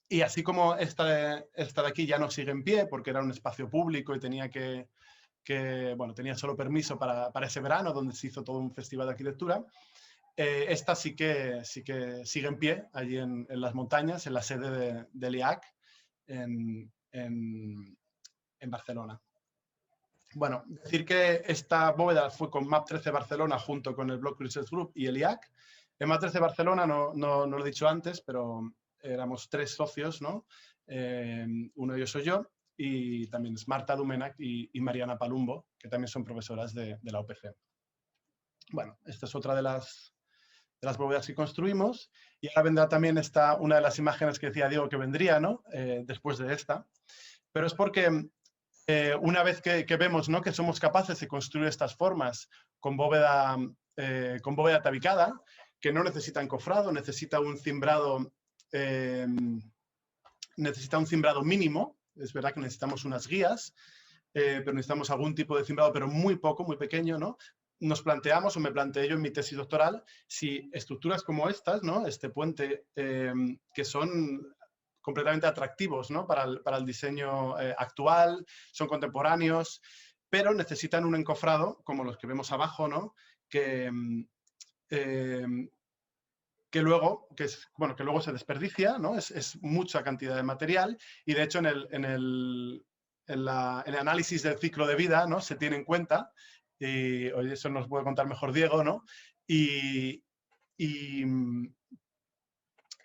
Y así como esta de aquí ya no sigue en pie porque era un espacio público y tenía tenía solo permiso para ese verano, donde se hizo todo un festival de arquitectura, esta sí que sigue en pie allí en las montañas, en la sede del IAC, en Barcelona. Bueno, decir que esta bóveda fue con MAP13 Barcelona junto con el Block Research Group y el IAC. En MAP13 Barcelona, no lo he dicho antes, pero éramos 3 socios, ¿no? Uno de ellos soy yo, y también es Marta Dumenac y Mariana Palumbo, que también son profesoras de la UPC. Bueno, esta es otra de las bóvedas que construimos. Y ahora vendrá también una de las imágenes que decía Diego que vendría, ¿no? Después de esta. Pero es porque una vez que vemos, ¿no?, que somos capaces de construir estas formas con bóveda tabicada, que no necesita encofrado, necesita un cimbrado mínimo. Es verdad que necesitamos unas guías, pero necesitamos algún tipo de cimbrado, pero muy poco, muy pequeño, ¿no? Nos planteamos, o me planteé yo en mi tesis doctoral, si estructuras como estas, ¿no?, este puente, que son completamente atractivos, ¿no?, para el diseño actual, son contemporáneos, pero necesitan un encofrado, como los que vemos abajo, ¿no?, que luego se desperdicia, ¿no? Es mucha cantidad de material y, de hecho, en el análisis del ciclo de vida, ¿no?, se tiene en cuenta, y hoy eso nos puede contar mejor Diego, ¿no? Y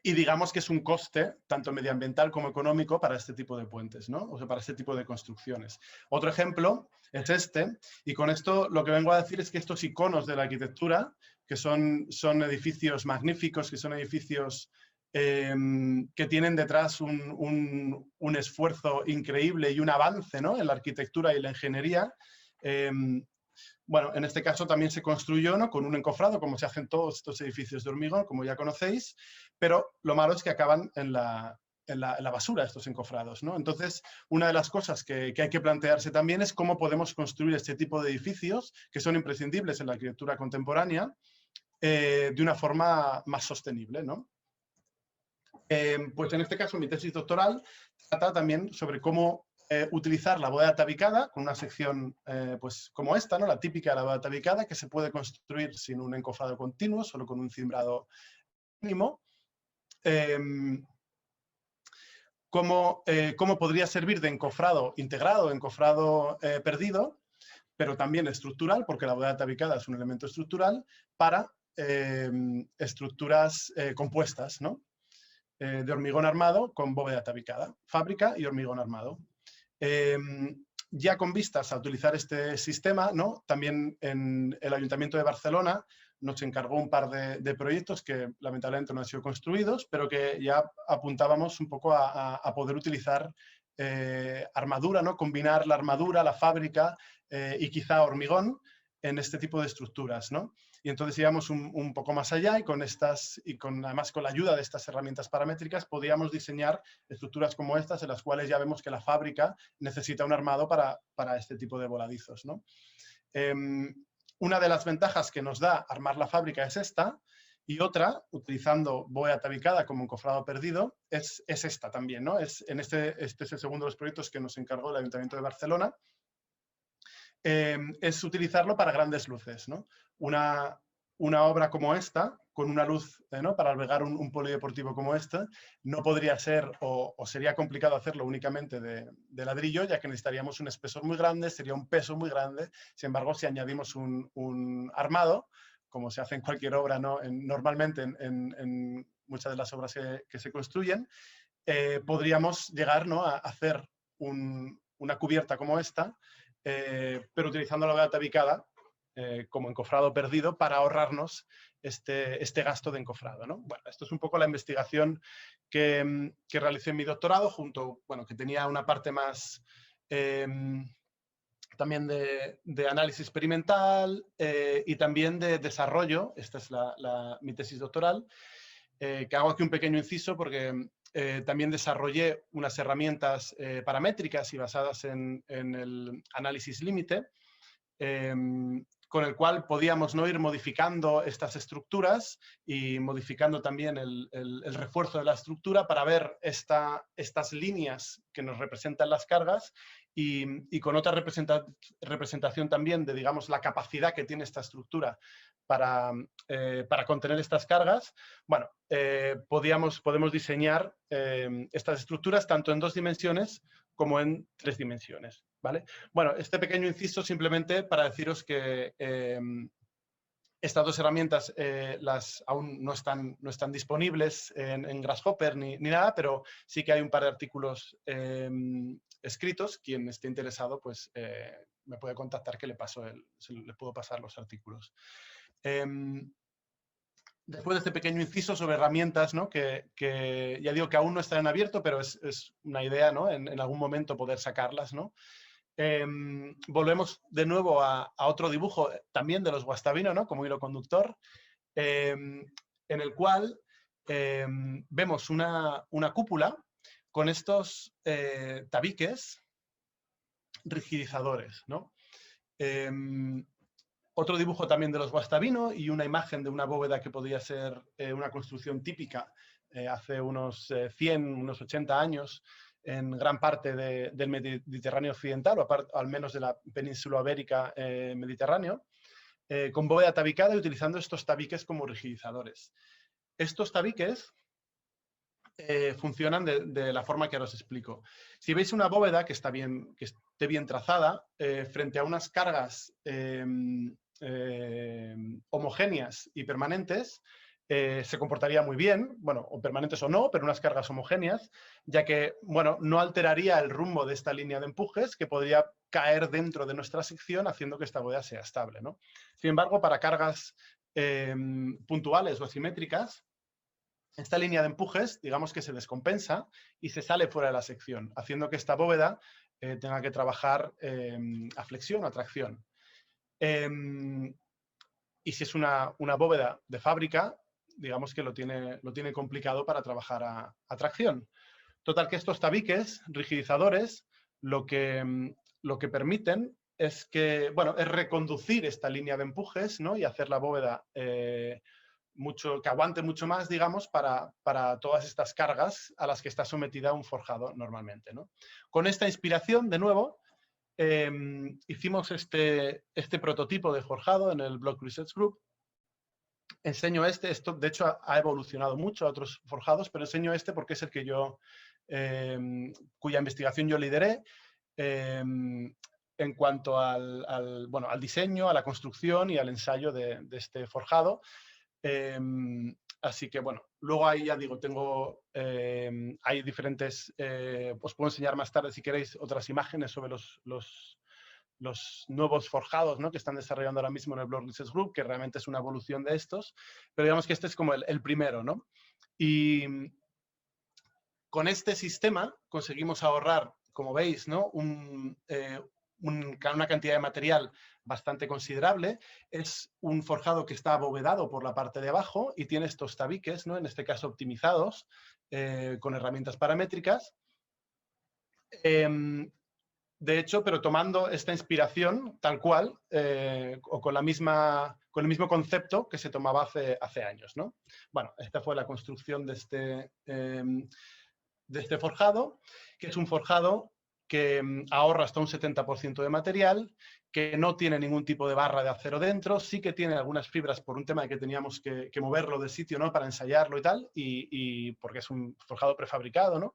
digamos que es un coste tanto medioambiental como económico para este tipo de puentes, ¿no? O sea, para este tipo de construcciones. Otro ejemplo es este, y con esto lo que vengo a decir es que estos iconos de la arquitectura, que son edificios magníficos, que son edificios que tienen detrás un esfuerzo increíble y un avance, ¿no?, en la arquitectura y la ingeniería. Bueno, en este caso también se construyó, ¿no?, con un encofrado, como se hacen todos estos edificios de hormigón, como ya conocéis, pero lo malo es que acaban en la basura estos encofrados, ¿no? Entonces, una de las cosas que hay que plantearse también es cómo podemos construir este tipo de edificios, que son imprescindibles en la arquitectura contemporánea, de una forma más sostenible, ¿no? Pues en este caso mi tesis doctoral trata también sobre cómo utilizar la bóveda tabicada con una sección pues como esta, ¿no?, la típica de la bóveda tabicada, que se puede construir sin un encofrado continuo, solo con un cimbrado mínimo. Cómo podría servir de encofrado integrado, encofrado perdido, pero también estructural, porque la bóveda tabicada es un elemento estructural, para estructuras compuestas, ¿no?, de hormigón armado con bóveda tabicada, fábrica y hormigón armado. Ya con vistas a utilizar este sistema, ¿no?, también en el Ayuntamiento de Barcelona nos encargó un par de proyectos que lamentablemente no han sido construidos, pero que ya apuntábamos un poco a poder utilizar armadura, ¿no?, combinar la armadura, la fábrica y quizá hormigón en este tipo de estructuras, ¿no? Y entonces íbamos un poco más allá y además con la ayuda de estas herramientas paramétricas podíamos diseñar estructuras como estas, en las cuales ya vemos que la fábrica necesita un armado para este tipo de voladizos, ¿no? Una de las ventajas que nos da armar la fábrica es esta, y otra, utilizando bóveda tabicada como encofrado perdido, es esta también, ¿no? Este es el segundo de los proyectos que nos encargó el Ayuntamiento de Barcelona. Es utilizarlo para grandes luces, ¿no? Una obra como esta, con una luz, ¿no?, para albergar un polideportivo como este, no podría ser o sería complicado hacerlo únicamente de ladrillo, ya que necesitaríamos un espesor muy grande, sería un peso muy grande. Sin embargo, si añadimos un armado, como se hace en cualquier obra, ¿no?, normalmente en muchas de las obras que se construyen, podríamos llegar, ¿no?, a hacer una cubierta como esta, pero utilizando la bóveda tabicada como encofrado perdido para ahorrarnos este gasto de encofrado, ¿no? Bueno, esto es un poco la investigación que realicé en mi doctorado, que tenía una parte más también de análisis experimental y también de desarrollo. Esta es mi tesis doctoral, que hago aquí un pequeño inciso porque también desarrollé unas herramientas paramétricas y basadas en el análisis límite, con el cual podíamos, ¿no?, ir modificando estas estructuras y modificando también el refuerzo de la estructura para ver estas líneas que nos representan las cargas y con otra representación también de, digamos, la capacidad que tiene esta estructura para contener estas cargas. Bueno, podemos diseñar estas estructuras tanto en 2 dimensiones como en 3 dimensiones, ¿vale? Bueno, este pequeño inciso simplemente para deciros que estas 2 herramientas aún no están disponibles en Grasshopper ni nada, pero sí que hay un par de artículos escritos. Quien esté interesado, pues me puede contactar, que le puedo pasar los artículos. Después de este pequeño inciso sobre herramientas, ¿no? que ya digo que aún no están en abierto, pero es una idea, ¿no? En algún momento poder sacarlas, ¿no? Volvemos de nuevo a otro dibujo también de los Guastavino, ¿no? Como hilo conductor, en el cual vemos una cúpula con estos tabiques rigidizadores, ¿no? Otro dibujo también de los Guastavino y una imagen de una bóveda que podía ser una construcción típica hace unos 100, unos 80 años en gran parte del Mediterráneo occidental, o al menos de la península ibérica mediterráneo, con bóveda tabicada y utilizando estos tabiques como rigidizadores. Estos tabiques funcionan de la forma que ahora os explico. Si veis una bóveda que esté bien trazada, frente a unas cargas homogéneas y permanentes, se comportaría muy bien, bueno, o permanentes o no, pero unas cargas homogéneas, ya que, bueno, no alteraría el rumbo de esta línea de empujes, que podría caer dentro de nuestra sección, haciendo que esta bóveda sea estable, ¿no? Sin embargo, para cargas puntuales o asimétricas, esta línea de empujes, digamos que se descompensa y se sale fuera de la sección, haciendo que esta bóveda tenga que trabajar a flexión o a tracción. Y si es una bóveda de fábrica, digamos que lo tiene complicado para trabajar a tracción. Total, que estos tabiques rigidizadores lo que permiten es que, bueno, es reconducir esta línea de empujes, ¿no? Y hacer la bóveda que aguante mucho más, digamos, para todas estas cargas a las que está sometida un forjado normalmente, ¿no? Con esta inspiración, de nuevo, hicimos este prototipo de forjado en el Block Research Group. Enseño esto de hecho ha evolucionado mucho a otros forjados, pero enseño porque es el que cuya investigación yo lideré en cuanto al diseño, a la construcción y al ensayo de este forjado. Así que, bueno, luego ahí ya digo, hay diferentes, os puedo enseñar más tarde si queréis otras imágenes sobre los nuevos forjados, ¿no? Que están desarrollando ahora mismo en el Block Research Group, que realmente es una evolución de estos, pero digamos que este es como el primero, ¿no? Y con este sistema conseguimos ahorrar, como veis, ¿no? Una cantidad de material bastante considerable. Es un forjado que está abovedado por la parte de abajo y tiene estos tabiques, ¿no? En este caso optimizados con herramientas paramétricas. De hecho, pero tomando esta inspiración tal cual o con el mismo concepto que se tomaba hace años, ¿no? Bueno, esta fue la construcción de este forjado, que es un forjado que ahorra hasta un 70% de material, que no tiene ningún tipo de barra de acero dentro, sí que tiene algunas fibras por un tema de que teníamos que moverlo de sitio, ¿no? Para ensayarlo y tal, y porque es un forjado prefabricado, ¿no?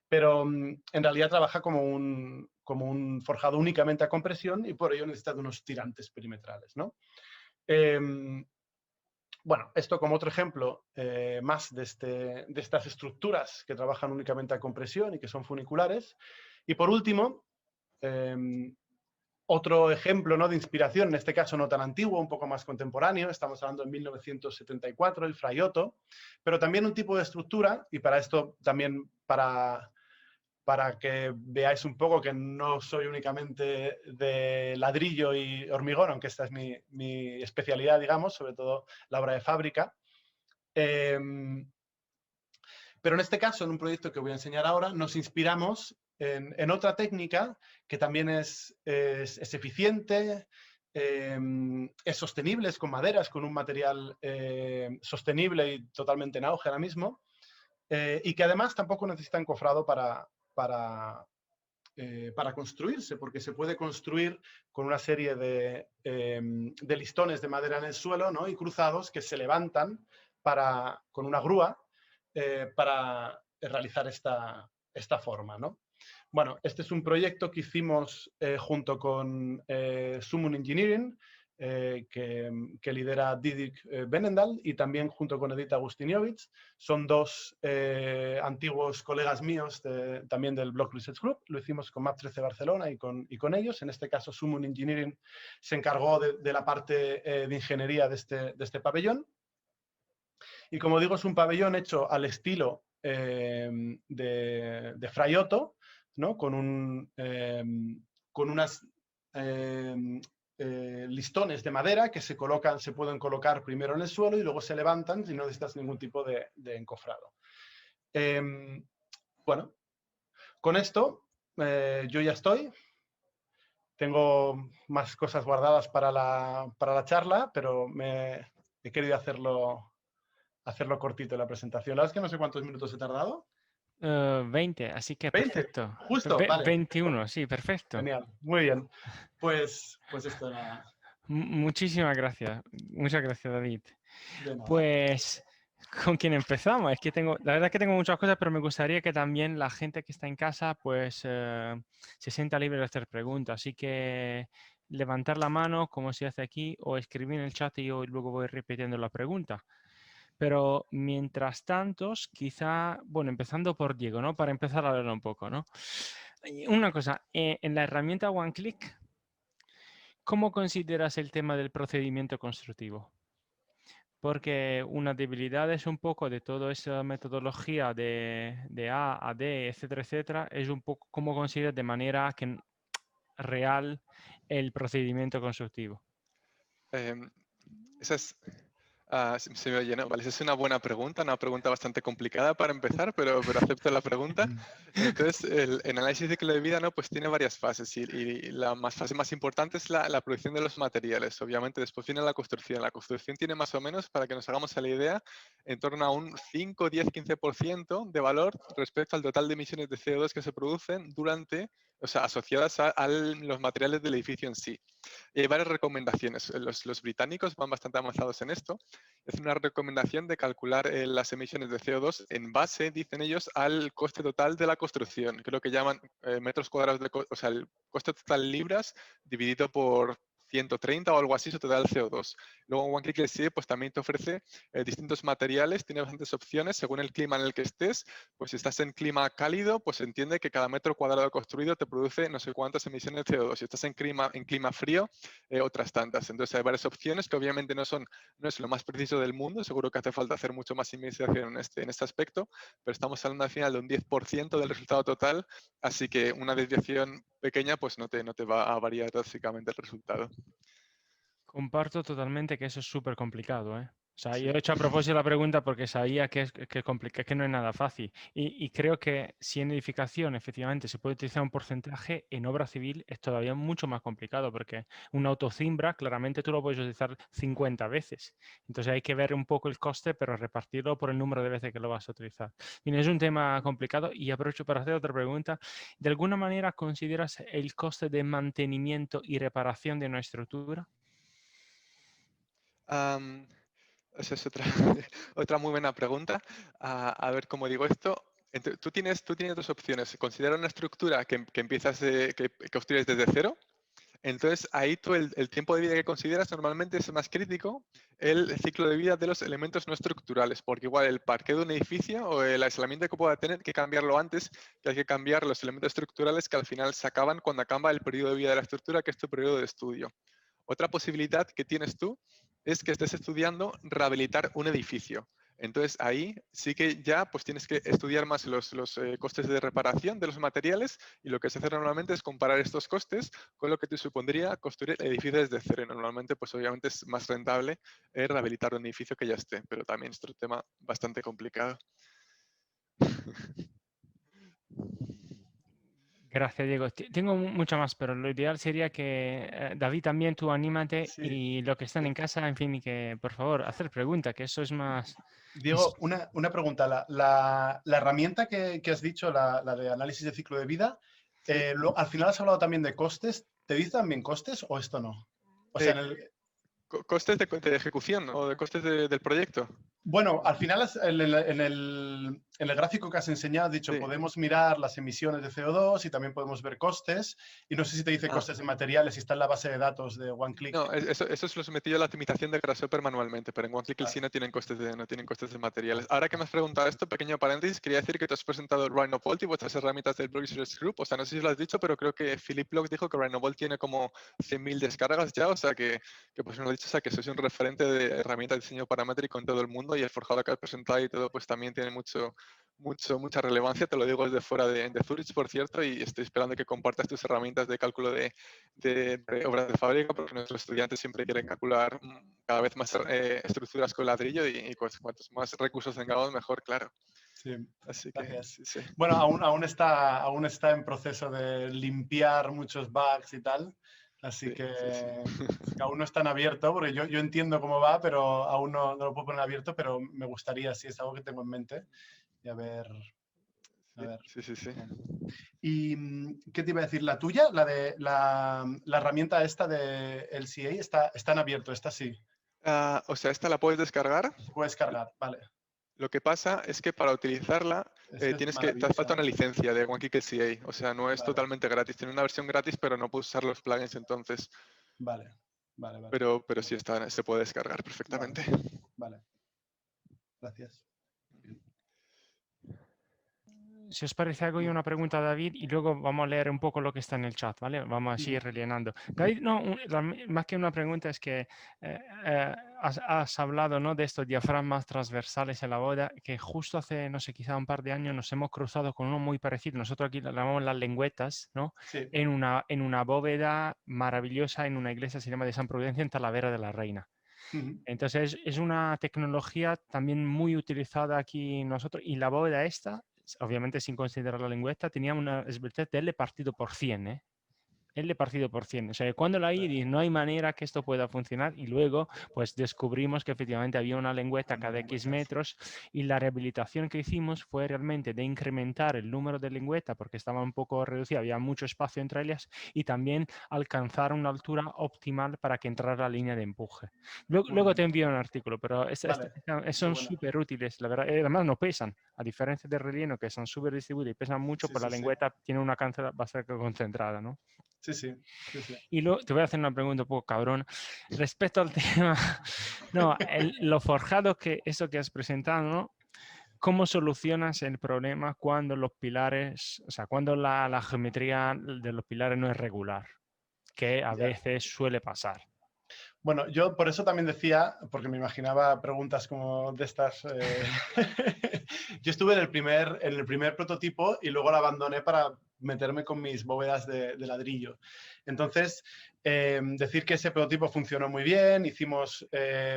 Pero en realidad trabaja como un forjado únicamente a compresión y por ello necesita de unos tirantes perimetrales, ¿no? Bueno, esto como otro ejemplo más de estas estructuras que trabajan únicamente a compresión y que son funiculares. Y por último, otro ejemplo, ¿no? De inspiración, en este caso no tan antiguo, un poco más contemporáneo, estamos hablando de 1974, el Fray Otto, pero también un tipo de estructura, y para esto también para que veáis un poco que no soy únicamente de ladrillo y hormigón, aunque esta es mi especialidad, digamos, sobre todo la obra de fábrica. Pero en este caso, en un proyecto que voy a enseñar ahora, nos inspiramos en otra técnica que también es eficiente, es sostenible, es con maderas, con un material sostenible y totalmente en auge ahora mismo, y que además tampoco necesita encofrado para construirse, porque se puede construir con una serie de listones de madera en el suelo, ¿no? Y cruzados que se levantan con una grúa para realizar esta forma, ¿no? Bueno, este es un proyecto que hicimos junto con Summon Engineering, que lidera Didik Benendal, y también junto con Edith Agustiniovich. Son dos antiguos colegas míos también del Block Research Group. Lo hicimos con Map13 Barcelona y con ellos. En este caso, Summon Engineering se encargó de la parte de ingeniería de este pabellón. Y como digo, es un pabellón hecho al estilo de Fray Otto, ¿no? Con unas listones de madera que se pueden colocar primero en el suelo y luego se levantan si no necesitas ningún tipo de encofrado. Bueno, con esto yo ya estoy. Tengo más cosas guardadas para la charla, pero he querido hacerlo cortito la presentación. La verdad es que no sé cuántos minutos he tardado. 20, así que 20, perfecto. justo, vale. 21, sí, perfecto. Genial, muy bien. Pues esto era... Muchísimas gracias. Muchas gracias, David. De nada. Pues, ¿con quién empezamos? Es que la verdad es que tengo muchas cosas, pero me gustaría que también la gente que está en casa, pues, se sienta libre de hacer preguntas. Así que levantar la mano, como se hace aquí, o escribir en el chat y yo luego voy repitiendo la pregunta. Pero mientras tanto, quizá, bueno, empezando por Diego, ¿no? Para empezar a hablar un poco, ¿no? Una cosa, en la herramienta OneClick, ¿cómo consideras el tema del procedimiento constructivo? Porque una debilidad es un poco de toda esa metodología de A a D, etcétera, etcétera, es un poco cómo consideras de manera real el procedimiento constructivo. Esa es... se me oye, ¿no? Vale, esa es una buena pregunta, una pregunta bastante complicada para empezar, pero acepto la pregunta. Entonces, el análisis de ciclo de vida, ¿no? Pues tiene varias fases y la fase más importante es la producción de los materiales. Obviamente, después viene la construcción. La construcción tiene más o menos, para que nos hagamos a la idea, en torno a un 5, 10, 15% de valor respecto al total de emisiones de CO2 que se producen asociadas a los materiales del edificio en sí. Y hay varias recomendaciones. Los británicos van bastante avanzados en esto. Es una recomendación de calcular las emisiones de CO2 en base, dicen ellos, al coste total de la construcción. Creo que llaman metros cuadrados, el coste total libras dividido por 130 o algo así, su total CO2. Luego en OneClick LCD pues también te ofrece distintos materiales, tiene bastantes opciones según el clima en el que estés. Pues si estás en clima cálido, pues entiende que cada metro cuadrado construido te produce no sé cuántas emisiones de CO2. Si estás en clima frío, otras tantas. Entonces hay varias opciones que obviamente no es lo más preciso del mundo, seguro que hace falta hacer mucho más investigación en este aspecto, pero estamos hablando al final de un 10% del resultado total, así que una desviación pequeña pues no te va a variar drásticamente el resultado. Comparto totalmente que eso es súper complicado, ¿eh? O sea, Sí. yo he hecho a propósito la pregunta porque sabía que no es nada fácil. Y creo que si en edificación efectivamente se puede utilizar un porcentaje, en obra civil es todavía mucho más complicado porque un autocimbra claramente tú lo puedes utilizar 50 veces. Entonces hay que ver un poco el coste, pero repartirlo por el número de veces que lo vas a utilizar. Bien, es un tema complicado y aprovecho para hacer otra pregunta. ¿De alguna manera consideras el coste de mantenimiento y reparación de una estructura? Esa es otra muy buena pregunta. A ver cómo digo esto. Tú tienes dos opciones. Considera una estructura que empiezas que construyes desde cero. Entonces, ahí tú el tiempo de vida que consideras normalmente es más crítico el ciclo de vida de los elementos no estructurales, porque igual el parqué de un edificio o el aislamiento que pueda tener, hay que cambiarlo antes que hay que cambiar los elementos estructurales que al final se acaban cuando acaba el periodo de vida de la estructura, que es tu periodo de estudio. Otra posibilidad que tienes tú es que estés estudiando rehabilitar un edificio. Entonces ahí sí que ya pues tienes que estudiar más los costes de reparación de los materiales y lo que se hace normalmente es comparar estos costes con lo que te supondría construir el edificio desde cero. Normalmente pues obviamente es más rentable rehabilitar un edificio que ya esté, pero también es otro tema bastante complicado. Gracias, Diego. Tengo mucho más, pero lo ideal sería que David también tú anímate Sí. y lo que están en casa, en fin, y que por favor hacer preguntas, que eso es más... Diego, una pregunta. La herramienta que has dicho, la de análisis de ciclo de vida, Sí. al final has hablado también de costes. ¿Te dice también costes o esto no? O sea, ¿Costes de ejecución o de costes del proyecto? Bueno, al final en el gráfico que has enseñado has dicho Sí. podemos mirar las emisiones de CO2 y también podemos ver costes. Y no sé si te dice costes de materiales, si está en la base de datos de OneClick. No, eso se lo sometí yo a la optimización de Grasshopper manualmente, pero en OneClick Vale. sí no tienen costes de materiales. Ahora que me has preguntado esto, pequeño paréntesis, quería decir que te has presentado RhinoVolt y vuestras herramientas del Blog Users Group. O sea, no sé si lo has dicho, pero creo que Philip Block dijo que RhinoVolt tiene como 100.000 descargas ya, o sea que pues no lo he dicho, o sea que sois un referente de herramientas de diseño paramétrico en todo el mundo y el forjado que has presentado y todo, pues también tiene mucha relevancia, te lo digo desde fuera de Zurich, por cierto, y estoy esperando que compartas tus herramientas de cálculo de obras de fábrica, porque nuestros estudiantes siempre quieren calcular cada vez más estructuras con ladrillo y pues, cuantos más recursos tengamos, mejor, claro. Sí, Así que, gracias. sí, sí. Bueno, aún está en proceso de limpiar muchos bugs y tal. Así Sí, que sí, sí. aún no están abiertos, porque yo entiendo cómo va, pero aún no lo puedo poner abierto, pero me gustaría, si es algo que tengo en mente, y a ver. Sí, sí, sí. Bien. ¿Y qué te iba a decir? ¿La tuya, la herramienta esta de LCA, está en abierto? Esta sí, O sea, esta la puedes descargar. se puede descargar, vale. Lo que pasa es que para utilizarla Es que es te hace falta maravillosa, una licencia de OneKick LCA. O sea, no es vale, totalmente gratis. Tiene una versión gratis, pero no puedes usar los plugins entonces. vale, vale, vale, Pero sí se puede descargar vale, perfectamente. vale. Gracias. Si os parece, hago yo una pregunta a David y luego vamos a leer un poco lo que está en el chat, ¿vale? Vamos así Ujú. rellenando. David, no, más que una pregunta es que has hablado, ¿no?, de estos diafragmas transversales en la bóveda, que justo hace, no sé, quizá un par de años nos hemos cruzado con uno muy parecido. Nosotros aquí le llamamos las lengüetas, ¿no? Sí. En una bóveda maravillosa en una iglesia, se llama de San Prudencia, en Talavera de la Reina. Ujú. Entonces es una tecnología también muy utilizada aquí nosotros, y la bóveda esta, obviamente sin considerar la lengüeta, tenía una esbeltez de L partido por 100, ¿eh? L partido por 100. O sea, cuando la I no hay manera que esto pueda funcionar, y luego pues descubrimos que efectivamente había una lengüeta cada X metros, y la rehabilitación que hicimos fue realmente de incrementar el número de lengüeta porque estaba un poco reducida, había mucho espacio entre ellas, y también alcanzar una altura optimal para que entrara la línea de empuje. Muy Luego te bien. envío un artículo, pero Vale, qué son bueno. súper útiles, la verdad. Además no pesan, a diferencia de relleno que son súper distribuidos y pesan mucho, Sí, pues la sí, sí. lengüeta tiene una cantidad bastante concentrada, ¿no? Sí, sí, sí, sí. Y luego te voy a hacer una pregunta un poco cabrón. Respecto al tema, no, lo forjado que eso que has presentado, ¿no? ¿Cómo solucionas el problema cuando los pilares, o sea, cuando la geometría de los pilares no es regular? Que a Ya. veces suele pasar. Bueno, yo por eso también decía, porque me imaginaba preguntas como de estas. Yo estuve en el primer prototipo y luego lo abandoné para meterme con mis bóvedas de ladrillo. Entonces, decir que ese prototipo funcionó muy bien, hicimos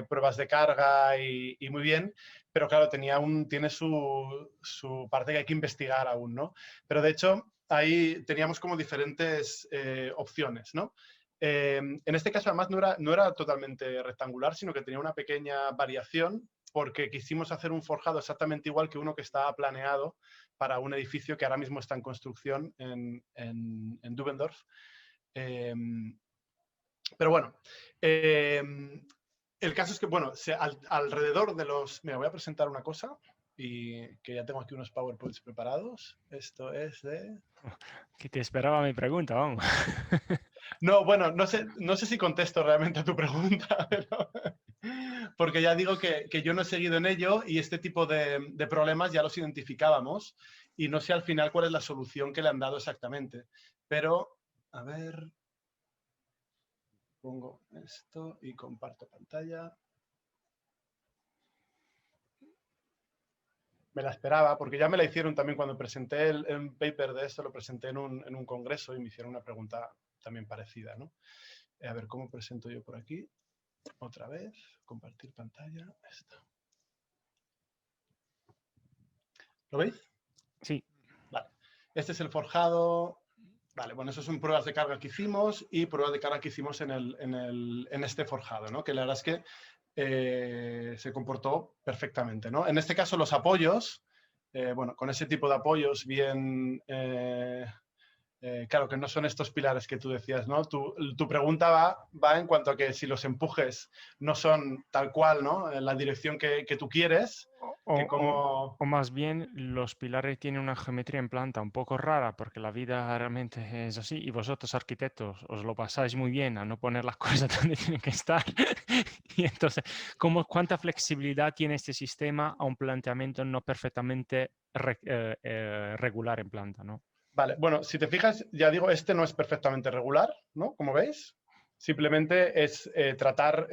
pruebas de carga y muy bien, pero claro, tiene su parte que hay que investigar aún, ¿no? Pero de hecho, ahí teníamos como diferentes opciones, ¿no? En este caso, además, no era totalmente rectangular, sino que tenía una pequeña variación porque quisimos hacer un forjado exactamente igual que uno que estaba planeado para un edificio que ahora mismo está en construcción en Dubendorf. Pero bueno, el caso es que, bueno, alrededor de los... Mira, voy a presentar una cosa y que ya tengo aquí unos PowerPoints preparados. Esto es de... Que te esperaba mi pregunta, vamos. No, bueno, no sé si contesto realmente a tu pregunta, pero, porque ya digo que yo no he seguido en ello y este tipo de problemas ya los identificábamos y no sé al final cuál es la solución que le han dado exactamente. Pero, a ver, pongo esto y comparto pantalla. Me la esperaba, porque ya me la hicieron también cuando presenté el paper de esto, lo presenté en un congreso y me hicieron una pregunta también parecida, ¿no? A ver, ¿cómo presento yo por aquí? Otra vez, compartir pantalla. Esto. ¿Lo veis? Sí. Vale. Este es el forjado. Vale, bueno, esas son pruebas de carga que hicimos y pruebas de carga que hicimos en este forjado, ¿no? Que la verdad es que se comportó perfectamente, ¿no? En este caso, los apoyos, bueno, con ese tipo de apoyos bien Claro, que no son estos pilares que tú decías, ¿no? Tu pregunta va en cuanto a que si los empujes no son tal cual, ¿no? En la dirección que tú quieres, que como... O más bien, los pilares tienen una geometría en planta un poco rara, porque la vida realmente es así, y vosotros, arquitectos, os lo pasáis muy bien a no poner las cosas donde tienen que estar. Y entonces, ¿cuánta flexibilidad tiene este sistema a un planteamiento no perfectamente regular en planta, ¿no? Vale, bueno, si te fijas, ya digo, este no es perfectamente regular, ¿no? Como veis, simplemente es tratar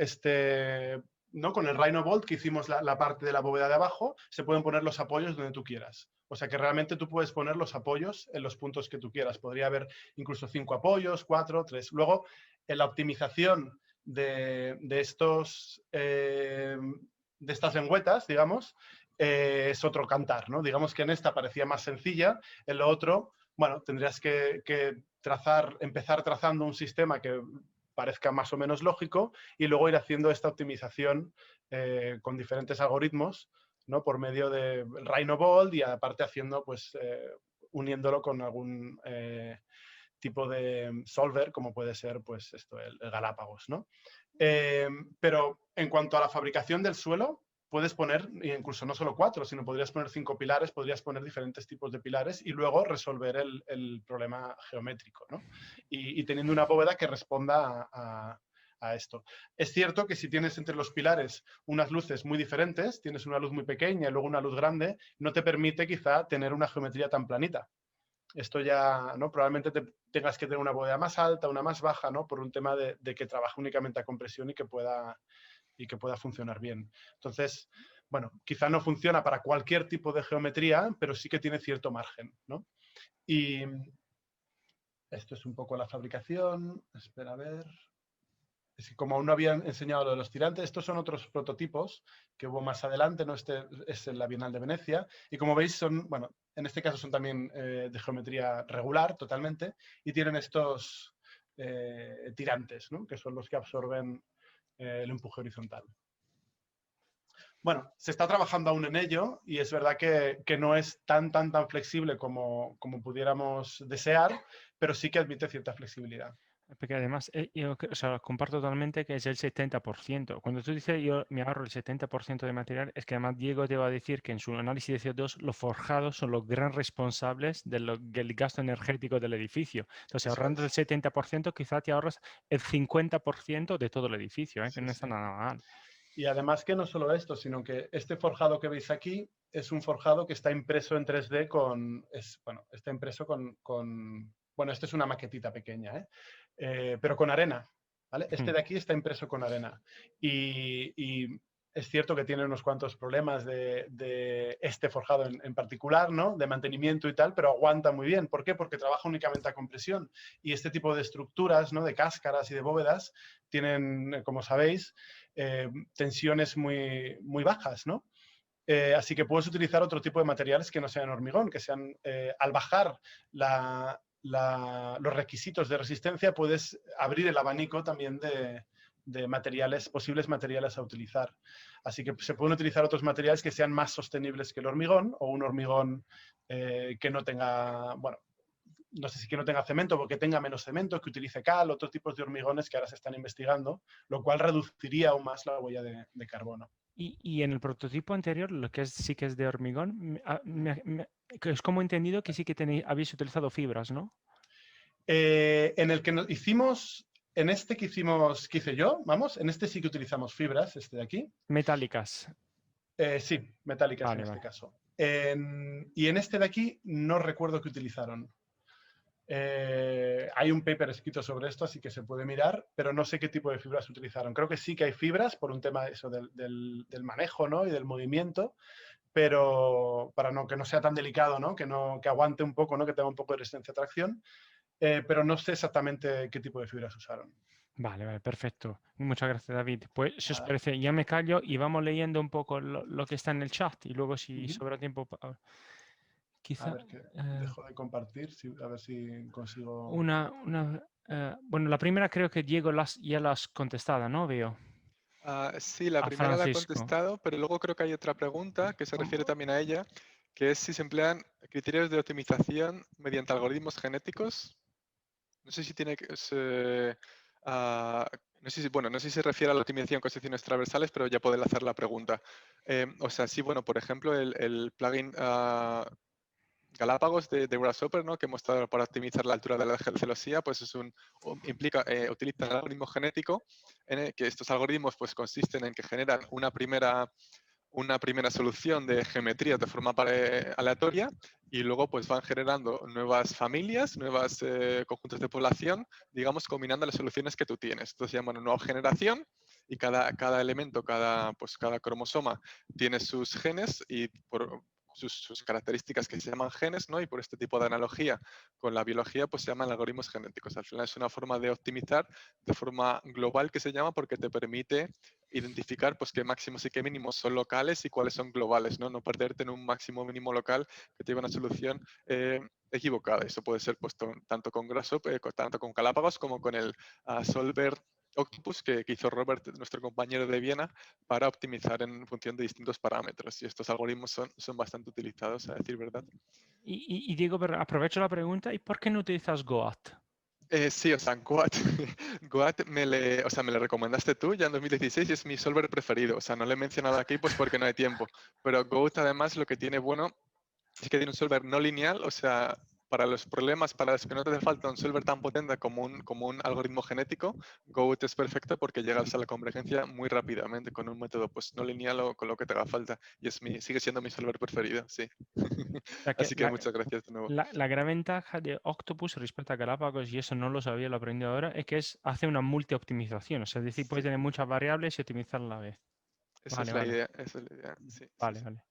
¿no? Con el Rhino Bolt que hicimos la parte de la bóveda de abajo, se pueden poner los apoyos donde tú quieras. O sea que realmente tú puedes poner los apoyos en los puntos que tú quieras. Podría haber incluso 5 apoyos, 4, 3. Luego, en la optimización de estas lengüetas, digamos, es otro cantar, ¿no? Digamos que en esta parecía más sencilla, en lo otro, bueno, tendrías que empezar trazando un sistema que parezca más o menos lógico y luego ir haciendo esta optimización con diferentes algoritmos, ¿no? Por medio de RhinoBolt y aparte haciendo, pues, uniéndolo con algún tipo de solver, como puede ser, pues, el Galápagos, ¿no? Pero en cuanto a la fabricación del suelo, puedes poner incluso no solo 4, sino podrías poner 5 pilares, podrías poner diferentes tipos de pilares y luego resolver el problema geométrico, ¿no? Y teniendo una bóveda que responda a esto. Es cierto que si tienes entre los pilares unas luces muy diferentes, tienes una luz muy pequeña y luego una luz grande, no te permite quizá tener una geometría tan planita. Esto ya, ¿no? Probablemente tengas que tener una bóveda más alta, una más baja, ¿no? Por un tema de que trabaje únicamente a compresión y que pueda funcionar bien. Entonces, bueno, quizá no funciona para cualquier tipo de geometría, pero sí que tiene cierto margen, ¿no? Y esto es un poco la fabricación. Espera a ver. Es que como aún no habían enseñado lo de los tirantes, estos son otros prototipos que hubo más adelante, ¿no? Este es en la Bienal de Venecia. Y como veis, son, bueno, en este caso son también de geometría regular totalmente y tienen estos tirantes, ¿no? Que son los que absorben el empuje horizontal. Bueno, se está trabajando aún en ello y es verdad que no es tan flexible como pudiéramos desear, pero sí que admite cierta flexibilidad. Porque además, yo comparto totalmente que es el 70%. Cuando tú dices yo me ahorro el 70% de material, es que además Diego te va a decir que en su análisis de CO2 los forjados son los gran responsables del gasto energético del edificio. Entonces, Eso ahorrando es. el 70%, quizás te ahorras el 50% de todo el edificio, que Sí, no está sí. nada mal. Y además que no solo esto, sino que este forjado que veis aquí es un forjado que está impreso en 3D está impreso bueno, esto es una maquetita pequeña, pero con arena, ¿vale? Este de aquí está impreso con arena. Y es cierto que tiene unos cuantos problemas de este forjado en particular, ¿no? De mantenimiento y tal, pero aguanta muy bien. ¿Por qué? Porque trabaja únicamente a compresión. Y este tipo de estructuras, ¿no? De cáscaras y de bóvedas tienen, como sabéis, tensiones muy bajas, ¿no? Así que puedes utilizar otro tipo de materiales que no sean hormigón, que sean, al bajar los requisitos de resistencia, puedes abrir el abanico también de posibles materiales a utilizar. Así que se pueden utilizar otros materiales que sean más sostenibles que el hormigón o un hormigón que no tenga, bueno, no sé si que no tenga cemento, porque tenga menos cemento, que utilice cal, otros tipos de hormigones que ahora se están investigando, lo cual reduciría aún más la huella de carbono. Y en el prototipo anterior, lo que sí que es de hormigón, que es como he entendido que sí que habéis utilizado fibras, ¿no? En el que hicimos, en este que hice yo, vamos, en este sí que utilizamos fibras, este de aquí. Metálicas. Sí, metálicas en este caso. Y en este de aquí no recuerdo qué utilizaron. Hay un paper escrito sobre esto, así que se puede mirar, pero no sé qué tipo de fibras utilizaron. Creo que sí que hay fibras por un tema eso del manejo, ¿no? Y del movimiento, pero para que no sea tan delicado, ¿no? Que aguante un poco, ¿no? Que tenga un poco de resistencia a tracción, pero no sé exactamente qué tipo de fibras usaron. Vale, perfecto. Muchas gracias, David. Pues, si os Nada. parece, ya me callo y vamos leyendo un poco lo que está en el chat y luego si sobra tiempo, A quizá ver, que dejo de compartir, a ver si consigo... bueno, la primera creo que Diego ya la has contestado, ¿no? Veo. Sí, la A primera la he Francisco. contestado, pero luego creo que hay otra pregunta que se refiere también a ella, que es si se emplean criterios de optimización mediante algoritmos genéticos No sé si tiene que... no sé si, bueno, no sé si se refiere a la optimización con secciones transversales, pero ya puedo enlazar la pregunta. O sea, sí, bueno, por ejemplo, el plugin Galápagos de Grasshopper, ¿no? Que hemos estado para optimizar la altura de la celosía, pues utiliza el algoritmo genético, en el que estos algoritmos pues consisten en que generan una primera solución de geometría de forma aleatoria y luego pues van generando nuevas familias, nuevos conjuntos de población, digamos, combinando las soluciones que tú tienes. Entonces se llama una nueva generación y cada elemento, pues, cada cromosoma tiene sus genes y por sus características que se llaman genes, ¿no? Y por este tipo de analogía con la biología, pues se llaman algoritmos genéticos. Al final es una forma de optimizar de forma global que se llama porque te permite identificar pues qué máximos y qué mínimos son locales y cuáles son globales, ¿no? No perderte en un máximo mínimo local que te lleva a una solución equivocada. Eso puede ser pues tanto con Grasshopper, tanto con Galápagos como con el Solver Octopus que hizo Robert, nuestro compañero de Viena, para optimizar en función de distintos parámetros. Y estos algoritmos son bastante utilizados, a decir verdad. Y Diego, pero aprovecho la pregunta, ¿y por qué no utilizas Goat? Sí, o sea, Goat, Goat o sea, me le recomendaste tú ya en 2016 y es mi solver preferido. O sea, no lo he mencionado aquí pues porque no hay tiempo. Pero Goat además lo que tiene bueno es que tiene un solver no lineal, o sea, para los problemas para los que no te hace falta un solver tan potente como un algoritmo genético, Goat es perfecto porque llegas a la convergencia muy rápidamente con un método pues no lineal o con lo que te haga falta. Y sigue siendo mi solver preferido, sí. O sea, que Así que muchas gracias de nuevo. la gran ventaja de Octopus respecto a Galápagos, y eso no lo sabía, lo aprendí ahora, es que hace una multi-optimización. O sea, es decir, puede Sí, tener muchas variables y optimizar a la vez. esa es Vale, la vale, idea, esa es la idea. Sí, sí, vale, sí. vale.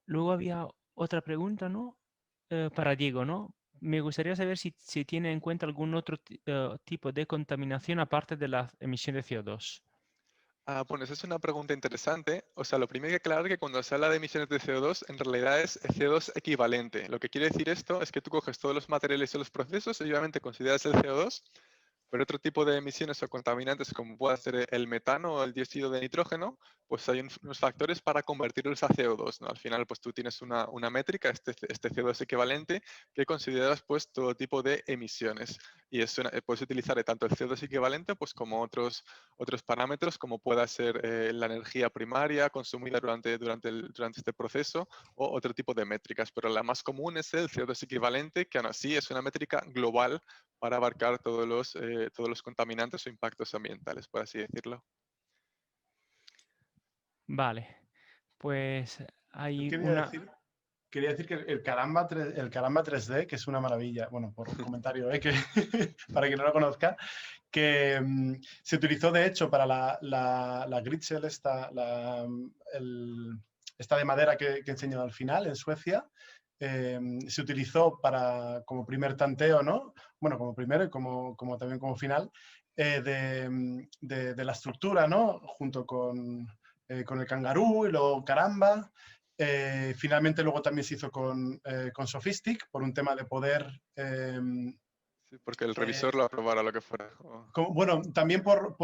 Luego había otra pregunta, ¿no? Para Diego, ¿no? Me gustaría saber si tiene en cuenta algún otro tipo de contaminación aparte de la emisión de CO2. Bueno, esa es una pregunta interesante. O sea, lo primero que aclarar es que cuando se habla de emisiones de CO2, en realidad es CO2 equivalente. Lo que quiere decir esto es que tú coges todos los materiales y los procesos y obviamente consideras el CO2, pero otro tipo de emisiones o contaminantes, como puede ser el metano o el dióxido de nitrógeno, pues hay unos factores para convertirlos a CO2, ¿no? Al final, pues tú tienes una métrica, este CO2 equivalente, que consideras pues todo tipo de emisiones. Y puedes utilizar tanto el CO2 equivalente pues como otros parámetros, como pueda ser la energía primaria consumida durante este proceso o otro tipo de métricas. Pero la más común es el CO2 equivalente, que aún así es una métrica global para abarcar todos los contaminantes o impactos ambientales, por así decirlo. Vale, pues Yo hay quería una... decir que el Caramba 3D, que es una maravilla, bueno, por comentario, que, para quien no lo conozca, que se utilizó de hecho para la Gritzel, esta de madera que he enseñado al final en Suecia. Se utilizó como primer tanteo, ¿no? Bueno, como primero y como también como final, de la estructura, ¿no? Junto con el Kangaroo y luego Caramba. Finalmente luego también se hizo con Sophistic por un tema de poder... Sí, porque el revisor lo aprobara lo que fuera. bueno, también por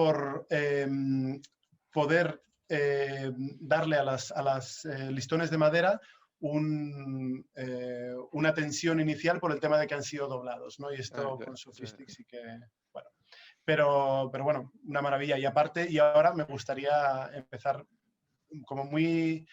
poder darle a las listones de madera una tensión inicial por el tema de que han sido doblados, ¿no? Y esto Ya, con ya. Sophistic sí que, bueno. Pero bueno, una maravilla. Y aparte, y ahora me gustaría empezar como muy,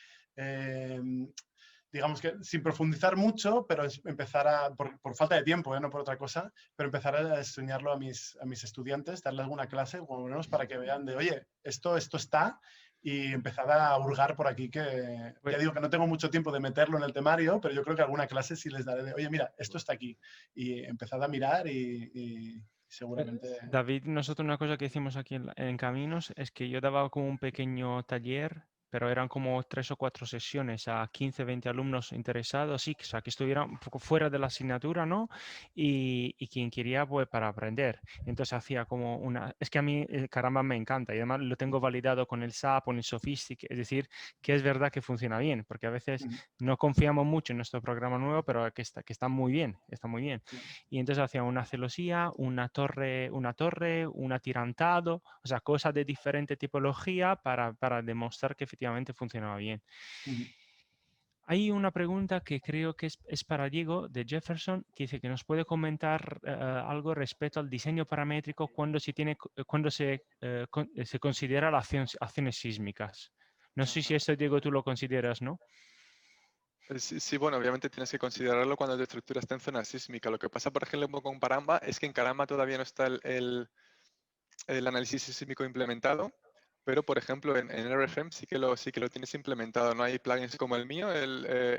digamos que sin profundizar mucho, pero empezar por falta de tiempo, no por otra cosa, pero empezar a enseñarlo a mis estudiantes, darle alguna clase, por lo menos para que vean de, oye, esto está, y empezar a hurgar por aquí, que ya digo que no tengo mucho tiempo de meterlo en el temario, pero yo creo que alguna clase sí les daré de, oye, mira, esto está aquí, y empezar a mirar y seguramente... David, nosotros una cosa que hicimos aquí en Caminos es que yo daba como un pequeño taller, pero eran como 3 o 4 sesiones a 15, 20 alumnos interesados, sí, o sea, que estuvieran un poco fuera de la asignatura, ¿no? Y quien quería, pues, para aprender. Entonces hacía como una... Es que a mí, caramba, me encanta y además lo tengo validado con el SAP, con el Sophistic, es decir, que es verdad que funciona bien, porque a veces no confiamos mucho en nuestro programa nuevo, pero que está muy bien, está muy bien. Y entonces hacía una celosía, una torre, un atirantado, o sea, cosas de diferente tipología para demostrar que efectivamente funcionaba bien. Hay una pregunta que creo que es para Diego de Jefferson, que dice que nos puede comentar algo respecto al diseño paramétrico cuando se considera las acciones sísmicas. No sé si Ajá. eso, Diego, tú lo consideras, ¿no? Sí, sí, bueno, obviamente tienes que considerarlo cuando tu estructura está en zona sísmica. Lo que pasa, por ejemplo, con Caramba es que en Caramba todavía no está el análisis sísmico implementado, pero por ejemplo en RFM sí que lo tienes implementado. No hay plugins como el mío, el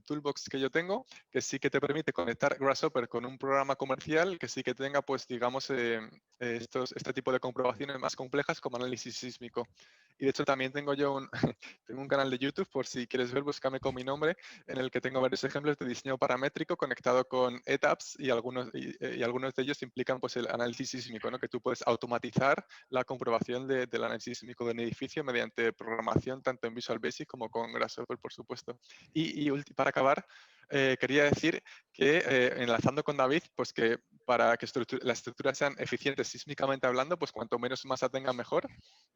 toolbox que yo tengo, que sí que te permite conectar Grasshopper con un programa comercial que sí que tenga, pues digamos, este tipo de comprobaciones más complejas como análisis sísmico. Y de hecho también tengo yo tengo un canal de YouTube, por si quieres ver, búscame con mi nombre, en el que tengo varios ejemplos de diseño paramétrico conectado con ETABS y algunos de ellos implican pues el análisis sísmico, ¿no? Que tú puedes automatizar la comprobación del análisis sísmico de un edificio mediante programación tanto en Visual Basic como con Grasshopper, por supuesto. Para acabar, quería decir que enlazando con David, pues que para que las estructuras sean eficientes sísmicamente hablando, pues cuanto menos masa tengan mejor.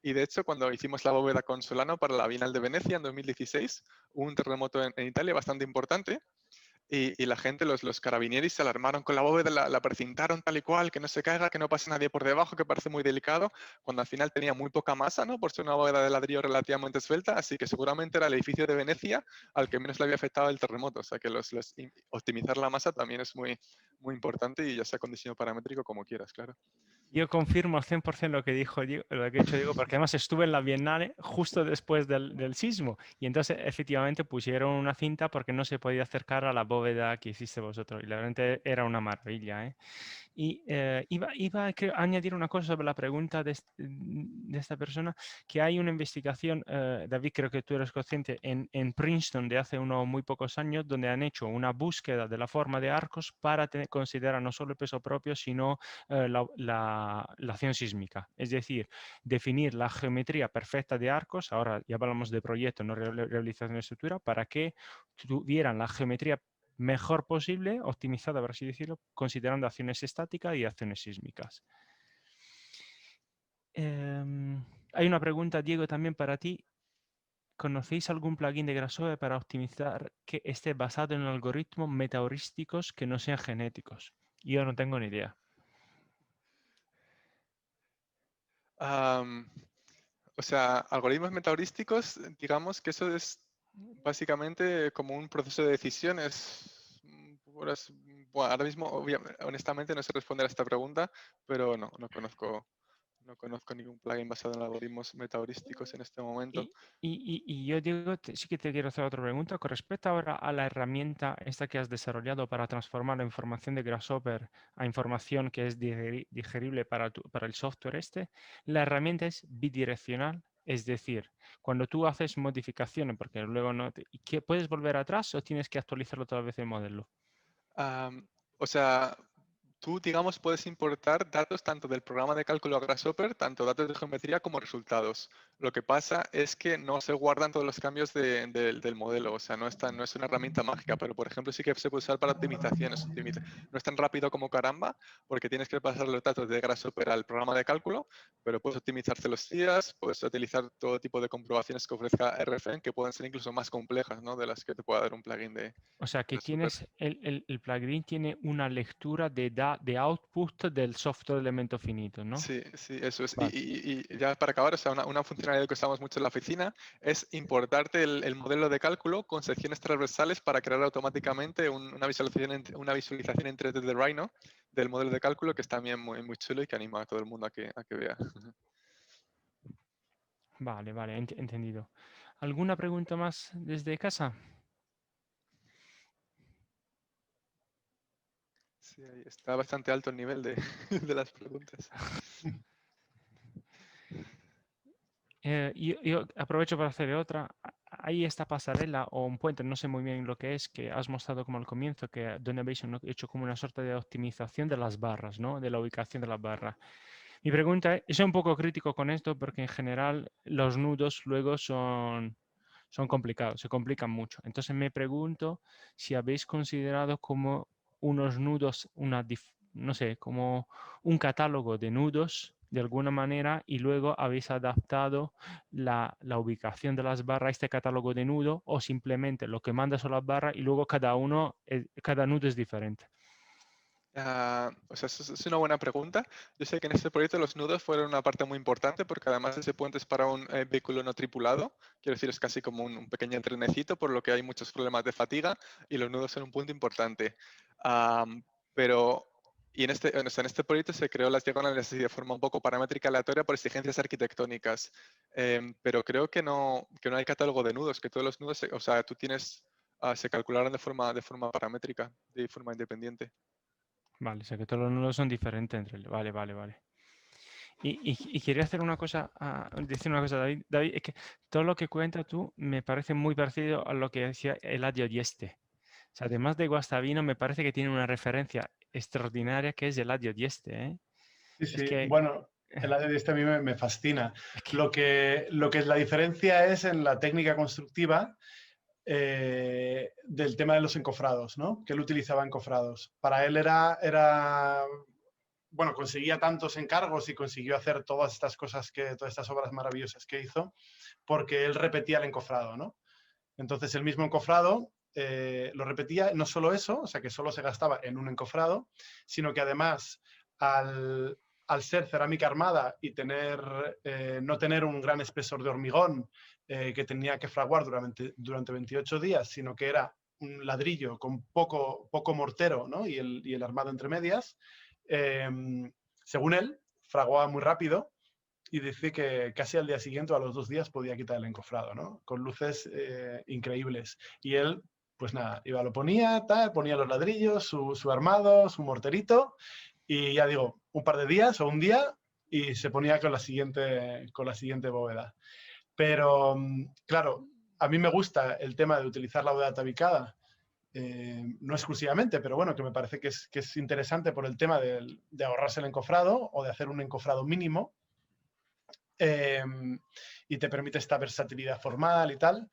Y de hecho, cuando hicimos la bóveda con Solano para la Bienal de Venecia en 2016, hubo un terremoto en Italia bastante importante y la gente, los carabinieros se alarmaron con la bóveda, la precintaron tal y cual, que no se caiga, que no pase nadie por debajo, que parece muy delicado, cuando al final tenía muy poca masa, ¿no? Por ser una bóveda de ladrillo relativamente esbelta, así que seguramente era el edificio de Venecia al que menos le había afectado el terremoto. O sea que optimizar la masa también es muy, muy importante y ya sea con diseño paramétrico como quieras, claro. Yo confirmo al 100% lo que dijo Diego, lo que ha dicho Diego, porque además estuve en la Biennale justo después del sismo y entonces efectivamente pusieron una cinta porque no se podía acercar a la bóveda que hiciste vosotros y la verdad era una maravilla, ¿eh? Y iba a añadir una cosa sobre la pregunta de esta persona, que hay una investigación, David, creo que tú eres consciente, en Princeton de hace unos muy pocos años, donde han hecho una búsqueda de la forma de arcos para considerar no solo el peso propio, sino la acción sísmica. Es decir, definir la geometría perfecta de arcos, ahora ya hablamos de proyecto, no realización de estructura, para que tuvieran la geometría mejor posible, optimizada, por así decirlo, considerando acciones estáticas y acciones sísmicas. Hay una pregunta, Diego, también para ti. ¿Conocéis algún plugin de Grasshopper para optimizar que esté basado en algoritmos metaheurísticos que no sean genéticos? Yo no tengo ni idea. O sea, algoritmos metaheurísticos, digamos que eso es básicamente como un proceso de decisiones. Bueno, ahora mismo, honestamente, no sé responder a esta pregunta, pero no conozco ningún plugin basado en algoritmos metaheurísticos en este momento. Y yo digo, sí que te quiero hacer otra pregunta. Con respecto ahora a la herramienta esta que has desarrollado para transformar la información de Grasshopper a información que es digerible para el software este, la herramienta es bidireccional. Es decir, cuando tú haces modificaciones, porque luego no ¿puedes volver atrás o tienes que actualizarlo toda vez el modelo? O sea, tú, digamos, puedes importar datos tanto del programa de cálculo a Grasshopper, tanto datos de geometría como resultados. Lo que pasa es que no se guardan todos los cambios del modelo, o sea, no es una herramienta mágica, pero por ejemplo sí que se puede usar para optimizaciones. No es tan rápido como Caramba, porque tienes que pasar los datos de Grasshopper al programa de cálculo, pero puedes optimizar celosías, puedes utilizar todo tipo de comprobaciones que ofrezca RFM, que pueden ser incluso más complejas, ¿no? De las que te pueda dar un plugin de O sea, que Grasshopper. tienes el plugin tiene una lectura de output del software elemento finito, ¿no? Sí, sí, eso es. Vale. Y ya para acabar, o sea, una funcionalidad que usamos mucho en la oficina es importarte el modelo de cálculo con secciones transversales para crear automáticamente una visualización en 3D de Rhino del modelo de cálculo, que es también muy, muy chulo y que anima a todo el mundo a que vea. Vale, vale, entendido. ¿Alguna pregunta más desde casa? Sí, ahí está bastante alto el nivel de, de las preguntas. Yo aprovecho para hacer otra. Hay esta pasarela o un puente, no sé muy bien lo que es, que has mostrado como al comienzo, que Donavation ha hecho como una suerte de optimización de las barras, ¿no? De la ubicación de las barras. Mi pregunta es, soy un poco crítico con esto porque en general los nudos luego son complicados, se complican mucho. Entonces me pregunto si habéis considerado como unos nudos, no sé, como un catálogo de nudos de alguna manera y luego habéis adaptado la ubicación de las barras a este catálogo de nudo, o simplemente lo que manda son las barras y luego cada nudo es diferente. O sea, eso es una buena pregunta. Yo sé que en este proyecto los nudos fueron una parte muy importante porque además ese puente es para un vehículo no tripulado. Quiero decir, es casi como un pequeño trenecito, por lo que hay muchos problemas de fatiga y los nudos son un punto importante. Pero, y o sea, en este proyecto se creó las diagonales de forma un poco paramétrica aleatoria por exigencias arquitectónicas. Pero creo que no hay catálogo de nudos, que todos los nudos, o sea, tú tienes, se calcularon de forma paramétrica, de forma independiente. Vale, o sea que todos los nudos son diferentes entre ellos. Vale, vale, vale. Y quería hacer una cosa, decir una cosa, David. David, es que todo lo que cuentas tú me parece muy parecido a lo que decía Eladio Dieste. O sea, además de Guastavino, me parece que tiene una referencia extraordinaria que es Eladio Dieste, ¿eh? Sí, Es sí. que, Bueno, el ADD este a mí me fascina. es que- Lo que es la diferencia es en la técnica constructiva del tema de los encofrados, ¿no? Que él utilizaba encofrados. Para él bueno, conseguía tantos encargos y consiguió hacer todas estas cosas, todas estas obras maravillosas que hizo, porque él repetía el encofrado, ¿no? Entonces el mismo encofrado lo repetía, no solo eso, o sea que solo se gastaba en un encofrado, sino que además al ser cerámica armada y no tener un gran espesor de hormigón que tenía que fraguar durante 28 días, sino que era un ladrillo con poco mortero, ¿no? y el armado entre medias, según él, fraguaba muy rápido y dice que casi al día siguiente o a los 2 días podía quitar el encofrado, ¿no? Con luces increíbles. Y él, pues nada, lo ponía, ponía los ladrillos, su armado, su morterito, y ya digo, un par de días o un día y se ponía con la siguiente bóveda. Pero, claro, a mí me gusta el tema de utilizar la bóveda tabicada, no exclusivamente, pero bueno, que me parece que es interesante por el tema de ahorrarse el encofrado o de hacer un encofrado mínimo, y te permite esta versatilidad formal y tal.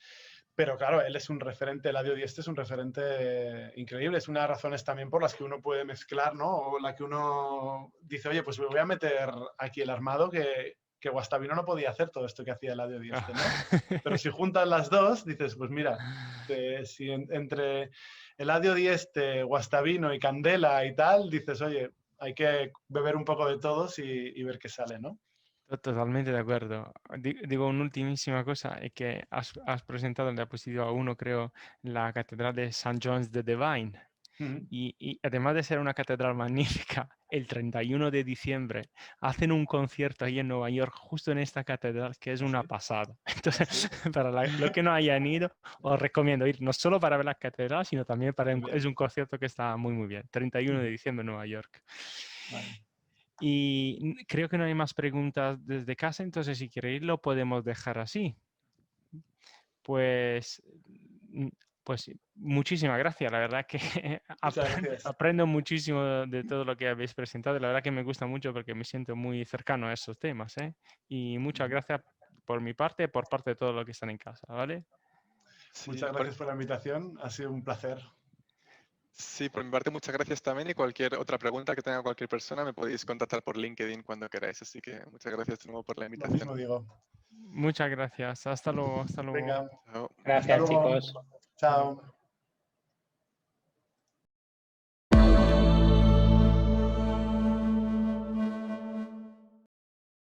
Pero claro, él es un referente, Eladio Dieste es un referente increíble. Es una de las razones también por las que uno puede mezclar, ¿no? O la que uno dice, oye, pues me voy a meter aquí el armado que Guastavino no podía hacer todo esto que hacía Eladio Dieste, ¿no? Pero si juntas las dos, dices, pues mira, si entre Eladio Dieste, Guastavino y Candela y tal, dices, oye, hay que beber un poco de todos y ver qué sale, ¿no? Totalmente de acuerdo. Digo, una ultimísima cosa, es que has presentado en la diapositiva 1, creo, la Catedral de St. John's the Divine. Y además de ser una catedral magnífica, el 31 de diciembre hacen un concierto ahí en Nueva York, justo en esta catedral, que es una pasada. Entonces, para los que no hayan ido, os recomiendo ir no solo para ver la catedral, sino también es un concierto que está muy, muy bien. 31 de diciembre en Nueva York. Vale. Y creo que no hay más preguntas desde casa, entonces si queréis lo podemos dejar así. Pues, pues muchísimas gracias. La verdad que aprendo muchísimo de todo lo que habéis presentado. La verdad que me gusta mucho porque me siento muy cercano a esos temas, ¿eh? Y muchas gracias por mi parte, por parte de todos los que están en casa, ¿vale? Sí, Muchas gracias por la invitación, ha sido un placer. Sí, por mi parte muchas gracias también y cualquier otra pregunta que tenga cualquier persona me podéis contactar por LinkedIn cuando queráis. Así que muchas gracias de nuevo por la Lo invitación. mismo digo. Muchas gracias. Hasta luego. Hasta luego. Venga. Chao. Gracias, Hasta luego. chicos. Chao.